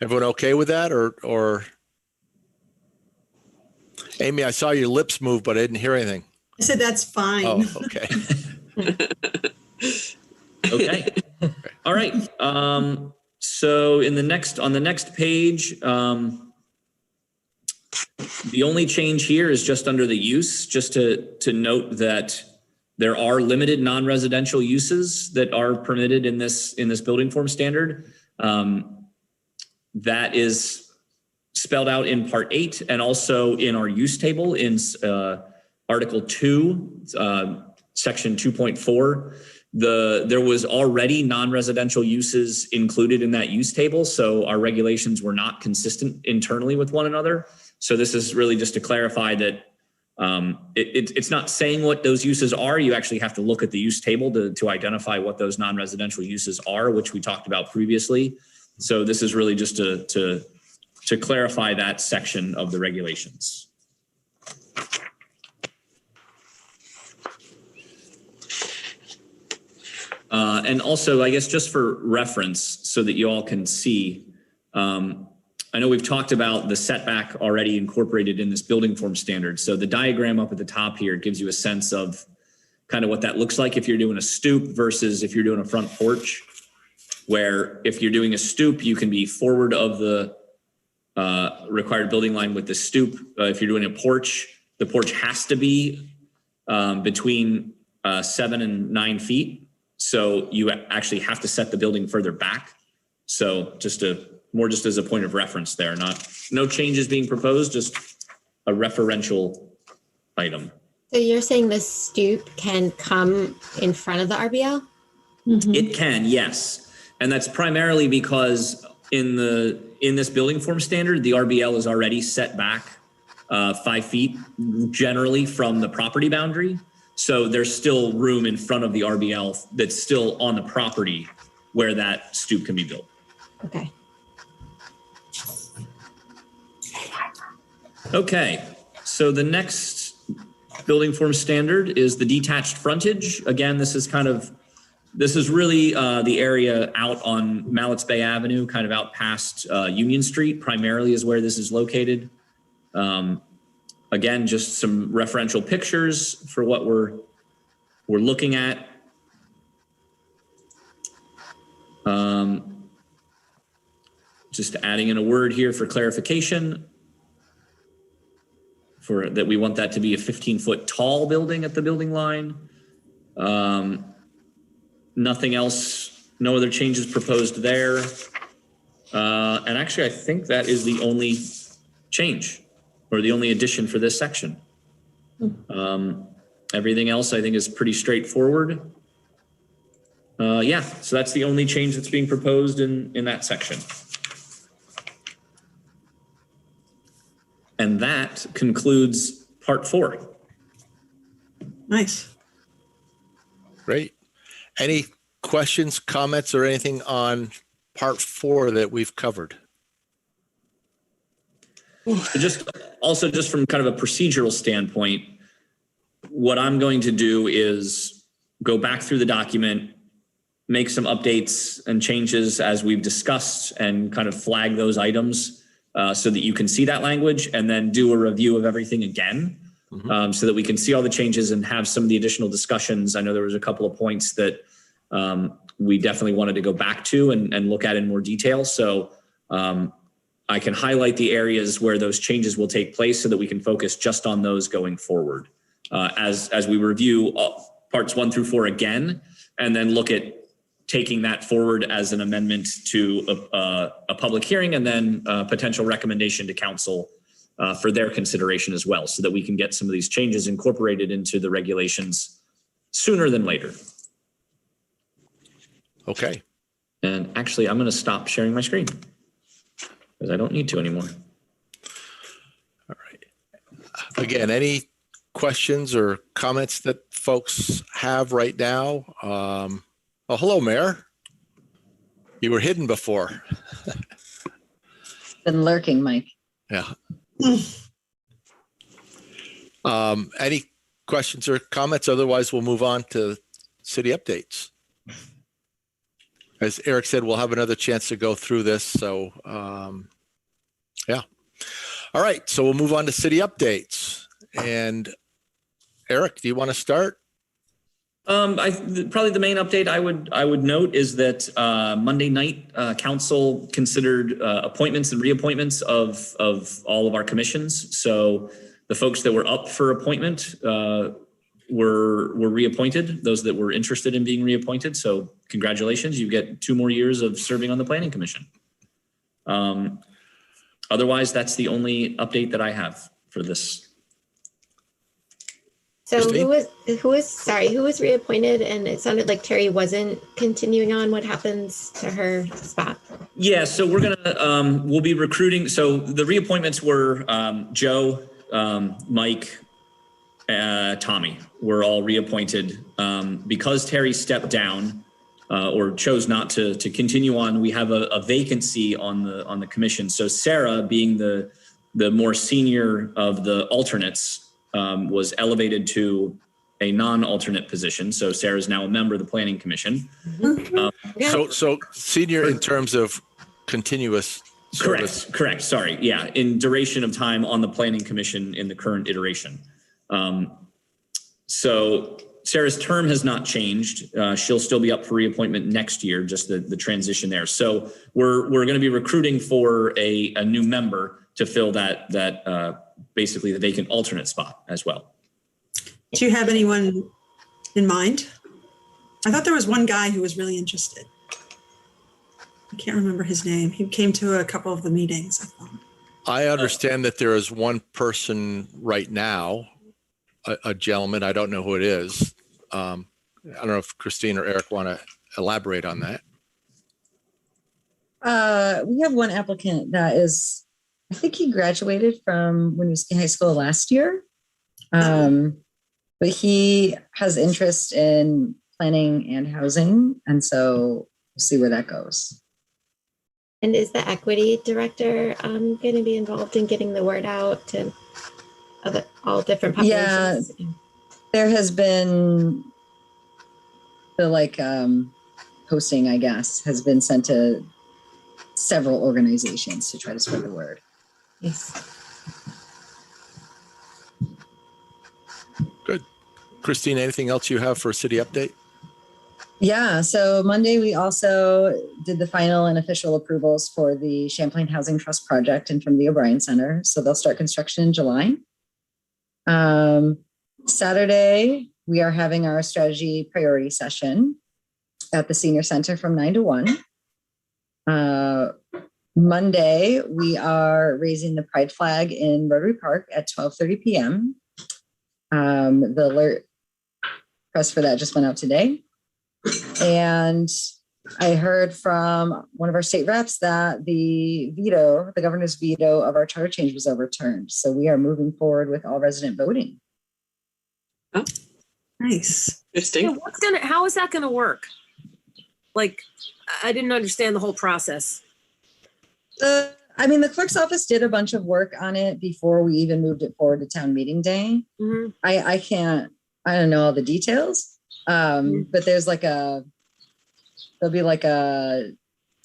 Everyone okay with that, or Amy? I saw your lips move, but I didn't hear anything. I said, that's fine. Oh, okay. Okay. All right. So on the next page, the only change here is just under the use, just to note that there are limited non-residential uses that are permitted in this building form standard. That is spelled out in Part 8 and also in our use table in Article 2, Section 2.4. There was already non-residential uses included in that use table, so our regulations were not consistent internally with one another. So this is really just to clarify that it's not saying what those uses are. You actually have to look at the use table to identify what those non-residential uses are, which we talked about previously. So this is really just to clarify that section of the regulations. And also, I guess just for reference so that you all can see, I know we've talked about the setback already incorporated in this building form standard. So the diagram up at the top here gives you a sense of kind of what that looks like if you're doing a stoop versus if you're doing a front porch, where if you're doing a stoop, you can be forward of the required building line with the stoop. If you're doing a porch, the porch has to be between 7 and 9 feet. So you actually have to set the building further back. So just as a point of reference there, no changes being proposed, just a referential item. So you're saying the stoop can come in front of the RBL? Mm-hmm. It can, yes. And that's primarily because in this building form standard, the RBL is already set back 5 feet generally from the property boundary. So there's still room in front of the RBL that's still on the property where that stoop can be built. Okay. Okay, so the next building form standard is the detached frontage. Again, this is really the area out on Mallets Bay Avenue, kind of out past Union Street, primarily is where this is located. Again, just some referential pictures for what we're looking at. Just adding in a word here for clarification, for that we want that to be a 15-foot tall building at the building line. Nothing else, no other changes proposed there. And actually, I think that is the only change or the only addition for this section. Everything else I think is pretty straightforward. Yeah, so that's the only change that's being proposed in that section. And that concludes part 4. Nice. Great. Any questions, comments, or anything on part 4 that we've covered? Just from kind of a procedural standpoint, what I'm going to do is go back through the document, make some updates and changes as we've discussed, and kind of flag those items so that you can see that language, and then do a review of everything again so that we can see all the changes and have some of the additional discussions. I know there was a couple of points that we definitely wanted to go back to and look at in more detail. So I can highlight the areas where those changes will take place so that we can focus just on those going forward as we review parts 1 through 4 again, and then look at taking that forward as an amendment to a public hearing, and then a potential recommendation to council for their consideration as well, so that we can get some of these changes incorporated into the regulations sooner than later. Okay. And actually, I'm going to stop sharing my screen because I don't need to anymore. All right. Again, any questions or comments that folks have right now? Oh, hello, Mayor. You were hidden before. Been lurking, Mike. Yeah. Any questions or comments? Otherwise, we'll move on to city updates. As Eric said, we'll have another chance to go through this. So, yeah. All right. So we'll move on to city updates. And Eric, do you want to start? Probably the main update I would note is that Monday night, council considered appointments and reappointments of all of our commissions. So the folks that were up for appointment were reappointed. Those that were interested in being reappointed. So congratulations, you get 2 more years of serving on the Planning Commission. Otherwise, that's the only update that I have for this. So Christine? who was reappointed? And it sounded like Terry wasn't continuing on. What happens to her spot? Yeah, so we're gonna we'll be recruiting. So the reappointments were Joe, Mike, Tommy were all reappointed because Terry stepped down or chose not to continue on. We have a vacancy on the commission. So Sarah, being the more senior of the alternates, was elevated to a non-alternate position. So Sarah is now a member of the Planning Commission. So senior in terms of continuous service. Correct. Sorry. Yeah. In duration of time on the Planning Commission in the current iteration. So Sarah's term has not changed. She'll still be up for reappointment next year, just the transition there. So we're going to be recruiting for a new member to fill that basically the vacant alternate spot as well. Do you have anyone in mind? I thought there was one guy who was really interested. I can't remember his name. He came to a couple of the meetings, I thought. I understand that there is one person right now, a gentleman, I don't know who it is. I don't know if Christine or Eric want to elaborate on that. We have one applicant that is, I think he graduated from Winooski High School last year. But he has interest in planning and housing. And so we'll see where that goes. And is the equity director going to be involved in getting the word out to all different populations? Yeah, there has been the posting, I guess, has been sent to several organizations to try to spread the word. Yes. Good. Christine, anything else you have for a city update? Yeah, so Monday we also did the final and official approvals for the Champlain Housing Trust project and from the O'Brien Center. So they'll start construction in July. Saturday, we are having our strategy priority session at the Senior Center from 9 to 1. Monday, we are raising the pride flag in Rotary Park at 12:30 p.m. The alert press for that just went out today. And I heard from one of our state reps that the governor's veto of our charter change was overturned. So we are moving forward with all resident voting. Oh, Nice. interesting. Yeah, how is that gonna work? Like, I didn't understand the whole process. The clerk's office did a bunch of work on it before we even moved it forward to town meeting day. Mhm. I don't know all the details. But there'll be like a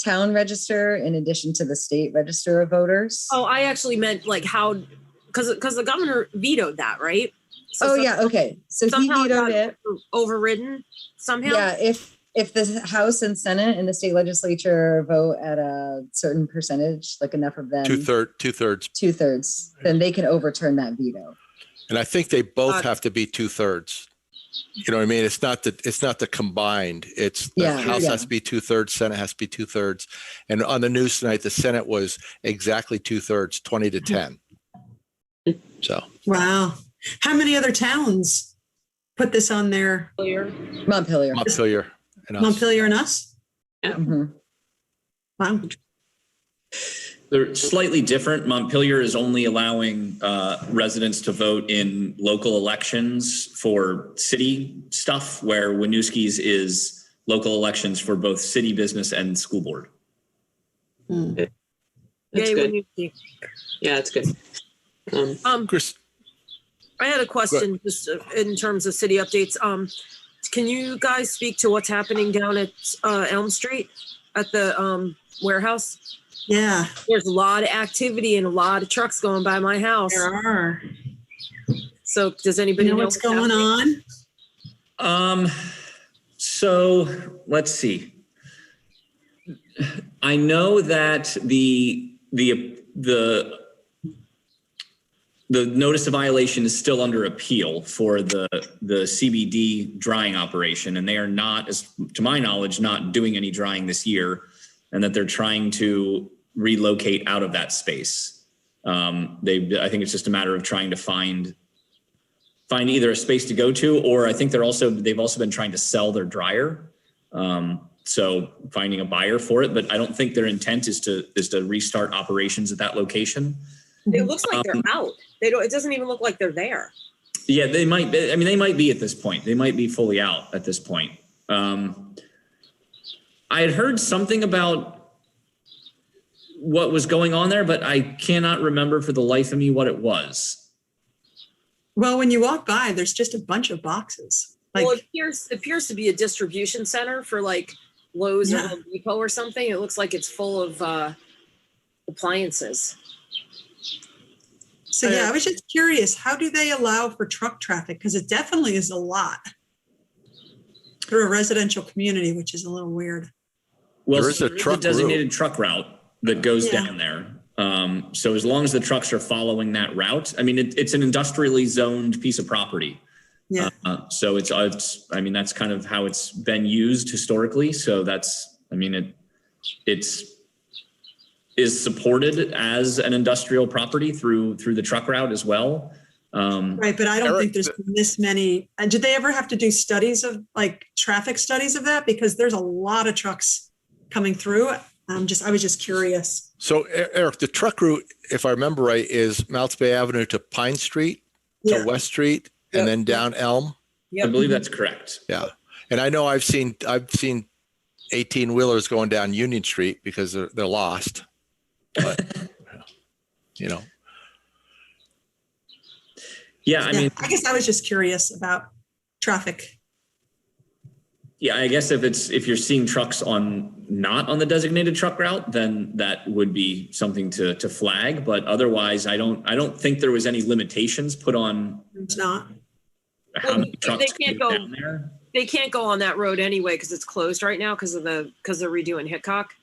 town register in addition to the state register of voters. Oh, I actually meant like how, because the governor vetoed that, right? So Okay. So he somehow vetoed got it. overridden somehow. Yeah, if the House and Senate and the state legislature vote at a certain percentage, like enough of them, two-thirds, then they can overturn that veto. And I think they both have to be 2/3. You know what I mean? It's not the combined. It's the House has to be 2/3, Senate has to be 2/3. And on the news tonight, the Senate was exactly 2/3, 20-10. So. Wow. How many other towns put this on their Montpelier And us. Montpelier and us? Yeah. Mm-hmm. Wow. They're slightly different. Montpelier is only allowing residents to vote in local elections for city stuff, where Winooski's is local elections for both city business and school board. That's Yay, good. Winooski. Yeah, it's good. Chris, I had a question just in terms of city updates. Can you guys speak to what's happening down at Elm Street at the warehouse? Yeah. There's a lot of activity and a lot of trucks going by my house. There are. So does anybody know what's going on? So let's see. I know that the notice of violation is still under appeal for the CBD drying operation, and they are not, as to my knowledge, not doing any drying this year, and that they're trying to relocate out of that space. I think it's just a matter of trying to find either a space to go to, or I think they've also been trying to sell their dryer. So finding a buyer for it, but I don't think their intent is to restart operations at that location. It looks like they're out. It doesn't even look like they're there. Yeah, they might be. I mean, they might be at this point. They might be fully out at this point. I had heard something about what was going on there, but I cannot remember for the life of me what it was. Well, when you walk by, there's just a bunch of boxes. Well, it appears to be a distribution center for like Lowe's or Home Depot or something. It looks like it's full of appliances. So I was just curious, how do they allow for truck traffic? Because it definitely is a lot through a residential community, which is a little weird. Well, there is a designated truck route that goes down there. So as long as the trucks are following that route, I mean, it's an industrially zoned piece of property. Yeah. So it's that's kind of how it's been used historically. So it's supported as an industrial property through the truck route as well. Right, but I don't think there's been this many. And did they ever have to do studies of traffic studies of that? Because there's a lot of trucks coming through. I was just curious. So Eric, the truck route, if I remember right, is Mounts Bay Avenue to Pine Street, to West Street, and then down Elm. I believe that's correct. Yeah. And I know I've seen 18 wheelers going down Union Street because they're lost. But, Yeah, I mean, I guess I was just curious about traffic. Yeah, I guess if you're seeing trucks not on the designated truck route, then that would be something to flag. But otherwise, I don't think there was any limitations put on. It's not. How many trucks can go down there? They can't go on that road anyway because it's closed right now because they're redoing Hickok.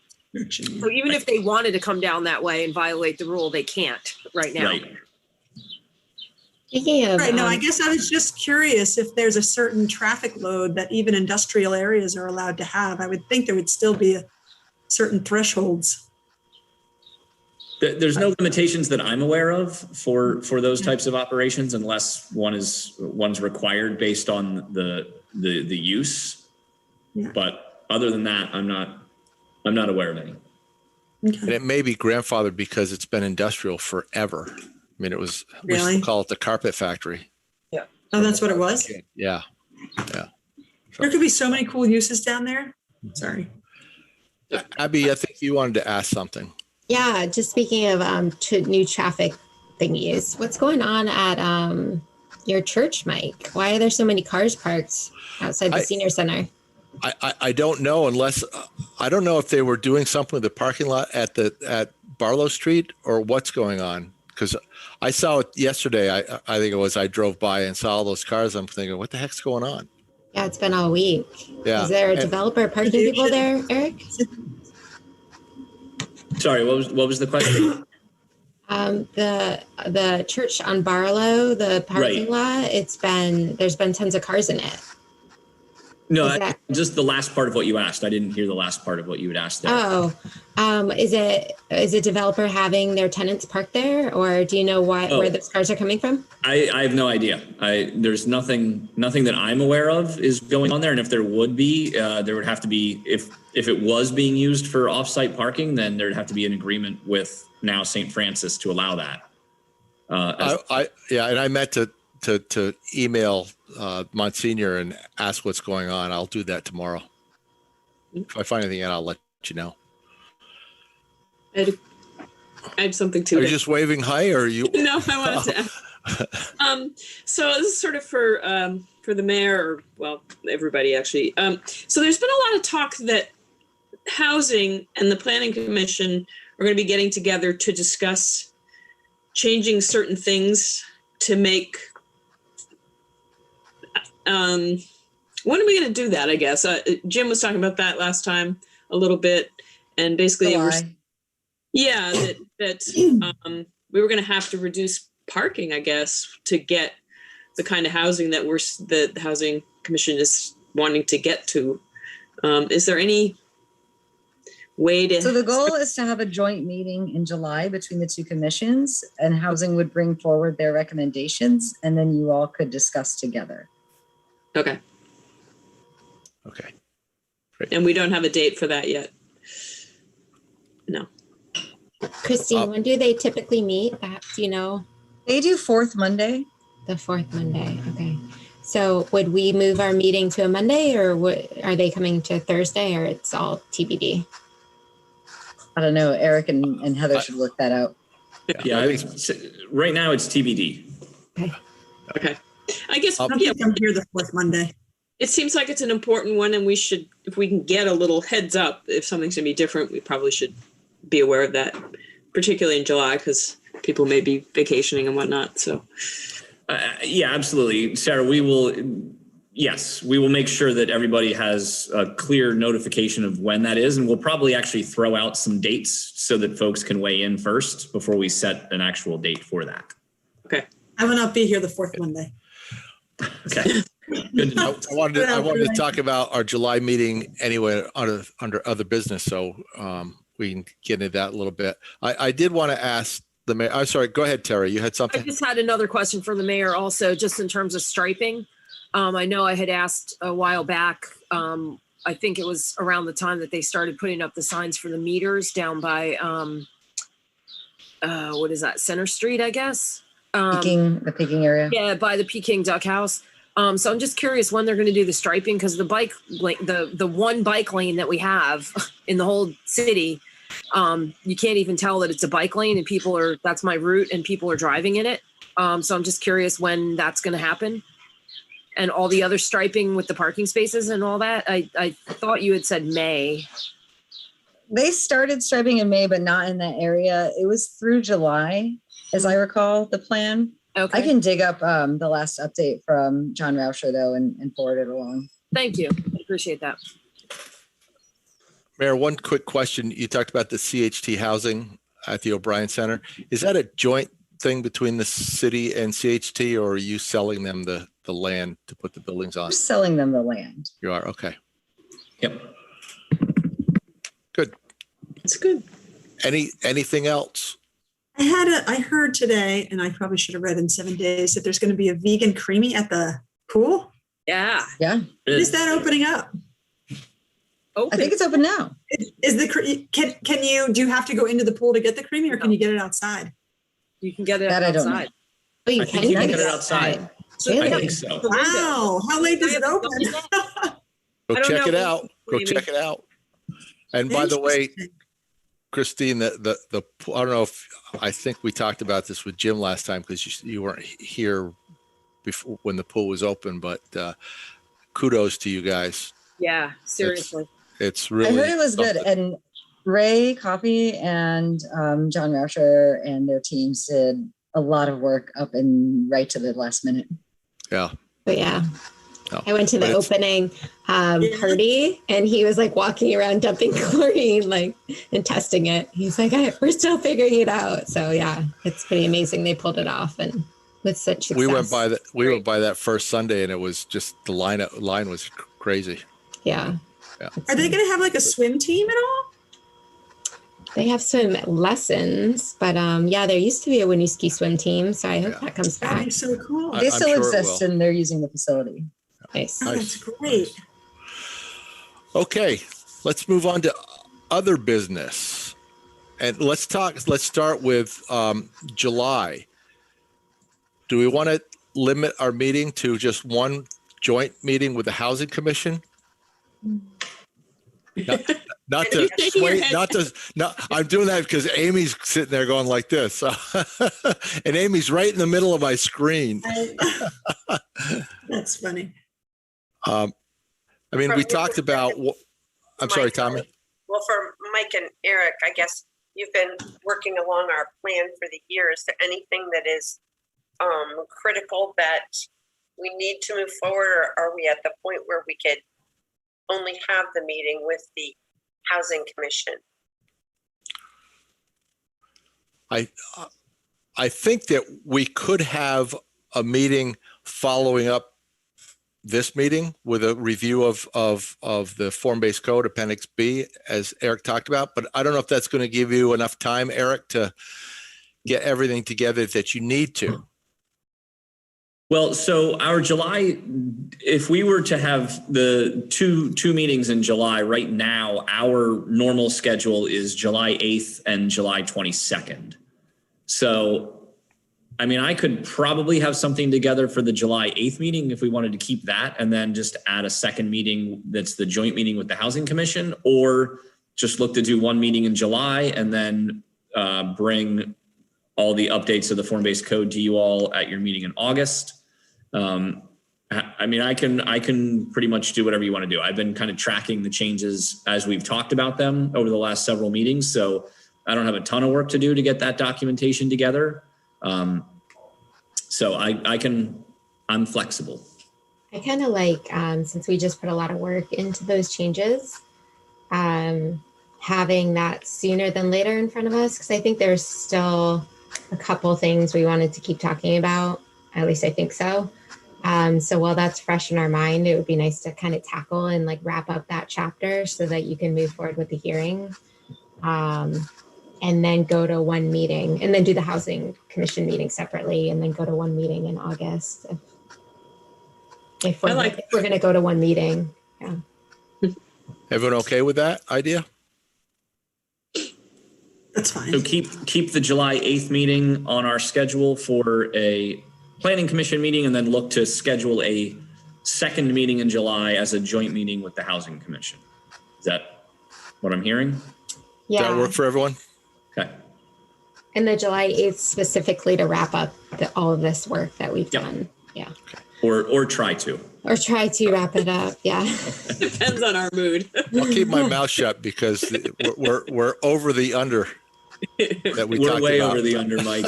So even if they wanted to come down that way and violate the rule, they can't right now. Right. Right. No, I guess I was just curious if there's a certain traffic load that even industrial areas are allowed to have. I would think there would still be certain thresholds. There's no limitations that I'm aware of for those types of operations, unless one's required based on the use. Yeah. But other than that, I'm not aware of any. Okay. And it may be grandfathered because it's been industrial forever. I mean, it was, we Really? still call it the carpet factory. Oh, that's what it was? Yeah. There could be so many cool uses down there. Sorry. Abby, I think you wanted to ask something. Yeah, just speaking of new traffic thingies, what's going on at your church, Mike? Why are there so many cars parked outside the senior center? I don't know unless I don't know if they were doing something with the parking lot at Barlow Street or what's going on, because I saw it yesterday. I think it was, I drove by and saw all those cars. I'm thinking, what the heck's going on? Yeah, it's been all week. Yeah. Is there a developer parking people there, Eric? Sorry, what was the question? The church on Barlow, the parking lot, there's been tons of cars in it. No, just the last part of what you asked. I didn't hear the last part of what you had asked there. Oh, is a developer having their tenants park there, or do you know where those cars are coming from? I have no idea. There's nothing that I'm aware of is going on there. And if there would be, there would have to be, if it was being used for off-site parking, then there'd have to be an agreement with now St. Francis to allow that. And I meant to email Monsignor and ask what's going on. I'll do that tomorrow. If I find anything out, I'll let you know. I had something to Are it. you just waving hi, or are you? No, I wanted to ask. So this is sort of for the mayor, or well, everybody actually. So there's been a lot of talk that housing and the planning commission are going to be getting together to discuss changing certain things to make. When are we going to do that? I guess Jim was talking about that last time a little bit, and basically, that we were going to have to reduce parking, I guess, to get the kind of housing that the housing commission is wanting to get to. Is there any way to? So the goal is to have a joint meeting in July between the two commissions, and housing would bring forward their recommendations, and then you all could discuss together. Okay. Great. And we don't have a date for that yet. No. Christine, when do they typically meet? Do you know? They do fourth Monday. The fourth Monday. Okay. So would we move our meeting to a Monday, or are they coming to Thursday, or it's all TBD? I don't know. Eric and Heather should work that out. Yeah, right now it's TBD. Okay. I guess I'm here the fourth Monday. it seems like it's an important one, and we should, if we can get a little heads up, if something's going to be different, we probably should be aware of that, particularly in July, because people may be vacationing and whatnot. So, yeah, absolutely. Sarah, we will make sure that everybody has a clear notification of when that is. And we'll probably actually throw out some dates so that folks can weigh in first before we set an actual date for that. Okay. I will not be here the fourth Monday. Okay. Good to know. I wanted to talk about our July meeting anyway under other business, so we can get into that a little bit. I did want to ask the mayor. I'm sorry. Go ahead, Terry. You had something. I just had another question for the mayor also, just in terms of striping. I know I had asked a while back. I think it was around the time that they started putting up the signs for the meters down by what is that? Center Street, I guess. The Peking area. Yeah, by the Peking Duck House. So I'm just curious when they're going to do the striping, because the bike lane, the one bike lane that we have in the whole city, you can't even tell that it's a bike lane, and that's my route, and people are driving in it. So I'm just curious when that's going to happen, and all the other striping with the parking spaces and all that. I thought you had said May. They started striping in May, but not in that area. It was through July, as I recall, the plan. Okay. I can dig up the last update from John Rauscher, though, and forward it along. Thank you. I appreciate that. Mayor, one quick question. You talked about the CHT housing at the O'Brien Center. Is that a joint thing between the city and CHT, or are you selling them the land to put the buildings on? We're selling them the land. You are? Okay. Yep. Good. It's good. Anything else? I heard today, and I probably should have read in 7 days, that there's going to be a vegan creamy at the pool. Yeah. Yeah. When is that opening up? open. I think it's open now. Is the can you do you have to go into the pool to get the creamy, or can you get it outside? You can get it That I don't know. outside. Oh, you I think you can get it outside. Really? I think so. Wow, how late does it open? Go I don't check know. it out. Go check it out. And by the way, Christine, I don't know if, I think we talked about this with Jim last time because you weren't here before when the pool was open, but kudos to you guys. Yeah, seriously. It's I really. heard it was good. something. And Ray Coffey and John Rauscher and their teams did a lot of work up and right to the last minute. Yeah. But yeah. No, I went to the but it's- opening party and he was like walking around dumping chlorine and testing it. He's like, we're still figuring it out. So yeah, it's pretty amazing. They pulled it off and with such success. We went by that first Sunday and it was just the line was crazy. Yeah. Are they going to have like a swim team at all? They have swim lessons, but yeah, there used to be a Winooski swim team. So I hope that comes That'd back. be so cool. I- They I'm still sure it exist will. and they're using the facility. Nice. Oh, that's great. Okay, let's move on to other business. And let's start with July. Do we want to limit our meeting to just one joint meeting with the Housing Commission? Not to sway, I'm doing that because Amy's sitting there going like this. And Amy's right in the middle of my screen. That's funny. I mean, we talked about, I'm sorry, Tommy. Well, for Mike and Eric, I guess you've been working along our plan for the year. Is there anything that is critical that we need to move forward, or are we at the point where we could only have the meeting with the Housing Commission? I think that we could have a meeting following up this meeting with a review of the form-based code Appendix B, as Eric talked about, but I don't know if that's going to give you enough time, Eric, to get everything together that you need to. Well, so our July, if we were to have the two meetings in July, right now, our normal schedule is July 8th and July 22nd. So, I mean, I could probably have something together for the July 8th meeting if we wanted to keep that and then just add a second meeting that's the joint meeting with the Housing Commission, or just look to do one meeting in July and then bring all the updates of the form-based code to you all at your meeting in August. I mean, I can pretty much do whatever you want to do. I've been kind of tracking the changes as we've talked about them over the last several meetings. So I don't have a ton of work to do to get that documentation together. So I'm flexible. I kind of like, since we just put a lot of work into those changes, having that sooner than later in front of us, because I think there's still a couple things we wanted to keep talking about. At least I think so. So while that's fresh in our mind, it would be nice to kind of tackle and like wrap up that chapter so that you can move forward with the hearing. And then go to one meeting and then do the Housing Commission meeting separately and then go to one meeting in August. If we're going to go to one meeting. Yeah. Everyone okay with that idea? That's fine. So keep the July 8th meeting on our schedule for a Planning Commission meeting, and then look to schedule a second meeting in July as a joint meeting with the Housing Commission. Is that what I'm hearing? Yeah. Does that work for everyone? Okay. And the July 8th specifically to wrap up all of this work that we've done. Yeah. Or try to. Or try to wrap it up. Yeah. Depends on our mood. I'll keep my mouth shut because we're over the under that we talked We're way about. over the under, Mike.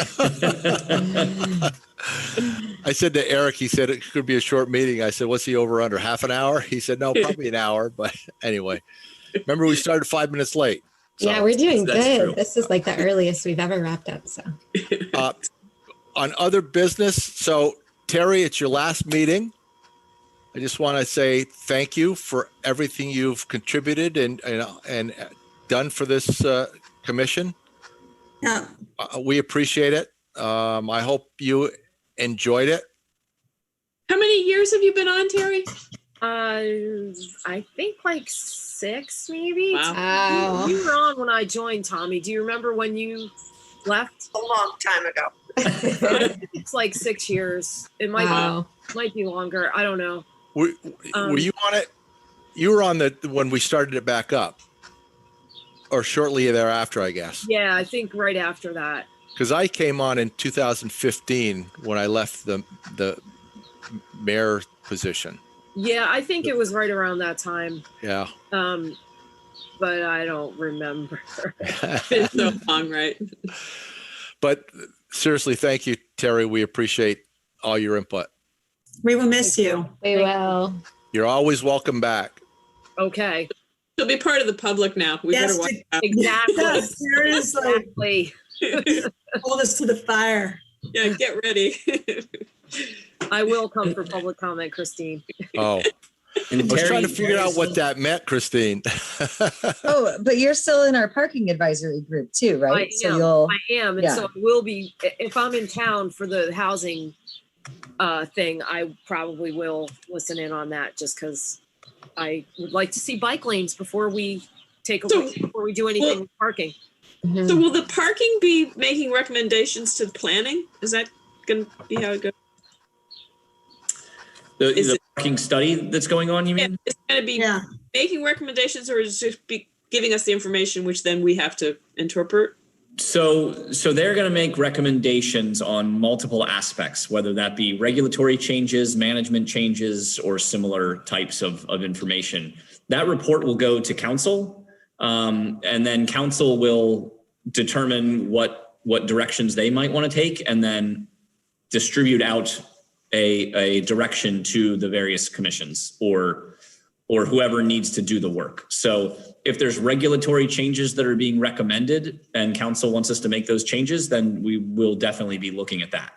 I said to Eric, he said it could be a short meeting. I said, what's the over under? Half an hour? He said, no, probably an hour. But anyway, remember we started 5 minutes late. So, yeah, we're doing that's good. true. This is like the earliest we've ever wrapped up. So on other business, so Terry, it's your last meeting. I just want to say thank you for everything you've contributed and done for this commission. Yeah. We appreciate it. I hope you enjoyed it. How many years have you been on, Terry? I think like 6, maybe. Wow. You were on when I joined, Tommy. Do you remember when you left? A long time ago. It's like 6 years. It might be longer. I don't know. Were you on it? You were on the when we started it back up, or shortly thereafter, I guess. Yeah, I think right after that. Because I came on in 2015 when I left the mayor position. Yeah, I think it was right around that time. Yeah. But I don't remember. It's been so long, right? But seriously, thank you, Terry. We appreciate all your input. We will miss you. We will. You're always welcome back. Okay. She'll be part of the public now. We Yes, better watch out. Exactly. Yes, seriously. Exactly. Hold us to the fire. Yeah, get ready. I will come for public comment, Christine. Oh, I was trying to figure out what that meant, Christine. Oh, but you're still in our parking advisory group too, right? I am. And yeah. so it will be, if I'm in town for the housing thing, I probably will listen in on that just because I would like to see bike lanes before we before we do anything with parking. So will the parking be making recommendations to planning? Is that going to be how it goes? The parking study that's going on, you mean? It's going to be making recommendations, or is it just be giving us the information which then we have to interpret? So they're going to make recommendations on multiple aspects, whether that be regulatory changes, management changes, or similar types of information. That report will go to council, and then council will determine what directions they might want to take, and then distribute out a direction to the various commissions or whoever needs to do the work. So if there's regulatory changes that are being recommended and council wants us to make those changes, then we will definitely be looking at that.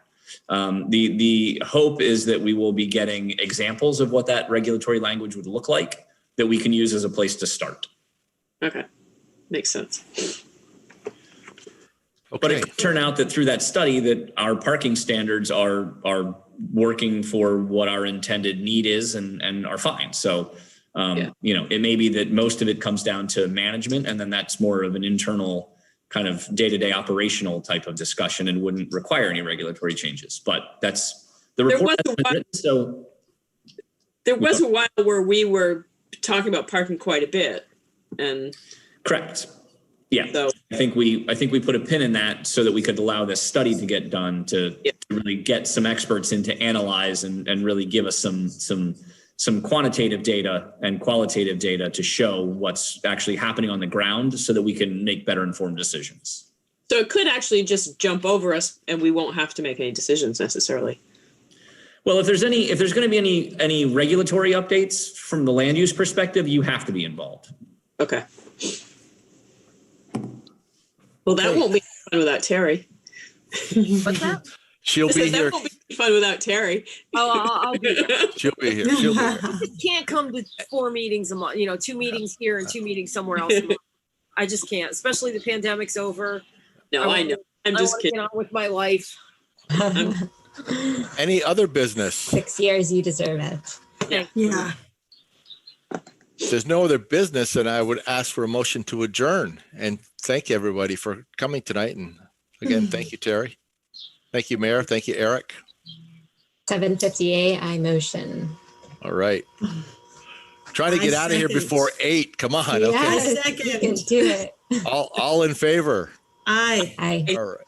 The hope is that we will be getting examples of what that regulatory language would look like that we can use as a place to start. Okay, makes sense. Okay. But it could turn out that through that study that our parking standards are working for what our intended need is and are fine. So, it may be that most of it comes down to management, and then that's more of an internal kind of day-to-day operational type of discussion and wouldn't require any regulatory changes. But that's the report. There was a while where we were talking about parking quite a bit, and correct. Yeah, so I think we put a pin in that so that we could allow this study to get done to really get some experts in to analyze and really give us some quantitative data and qualitative data to show what's actually happening on the ground so that we can make better informed decisions. So it could actually just jump over us and we won't have to make any decisions necessarily. Well, if there's going to be any regulatory updates from the land use perspective, you have to be involved. Okay. Well, that won't be fun without Terry. What's that? She'll be here. That won't be fun without Terry. Oh, I'll be there. She'll be here. She'll be here. I just can't come to 4 meetings a month, 2 meetings here and 2 meetings somewhere else. I just can't, especially the pandemic's over. No, I know. I'm just kidding. Get on with my life. Any other business? 6 years, you deserve it. Yeah. If there's no other business, then I would ask for a motion to adjourn. And thank everybody for coming tonight. And again, thank you, Terry. Thank you, Mayor. Thank you, Eric. 7:58, I motion. All right. Trying to get out of here before 8. Come on. Okay. Yes, you can do it. All in favor? Aye. Aye. All right.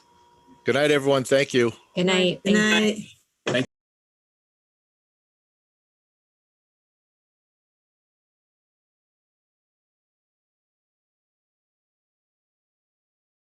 Good night, everyone. Thank you. Good night. Good Thank you. night.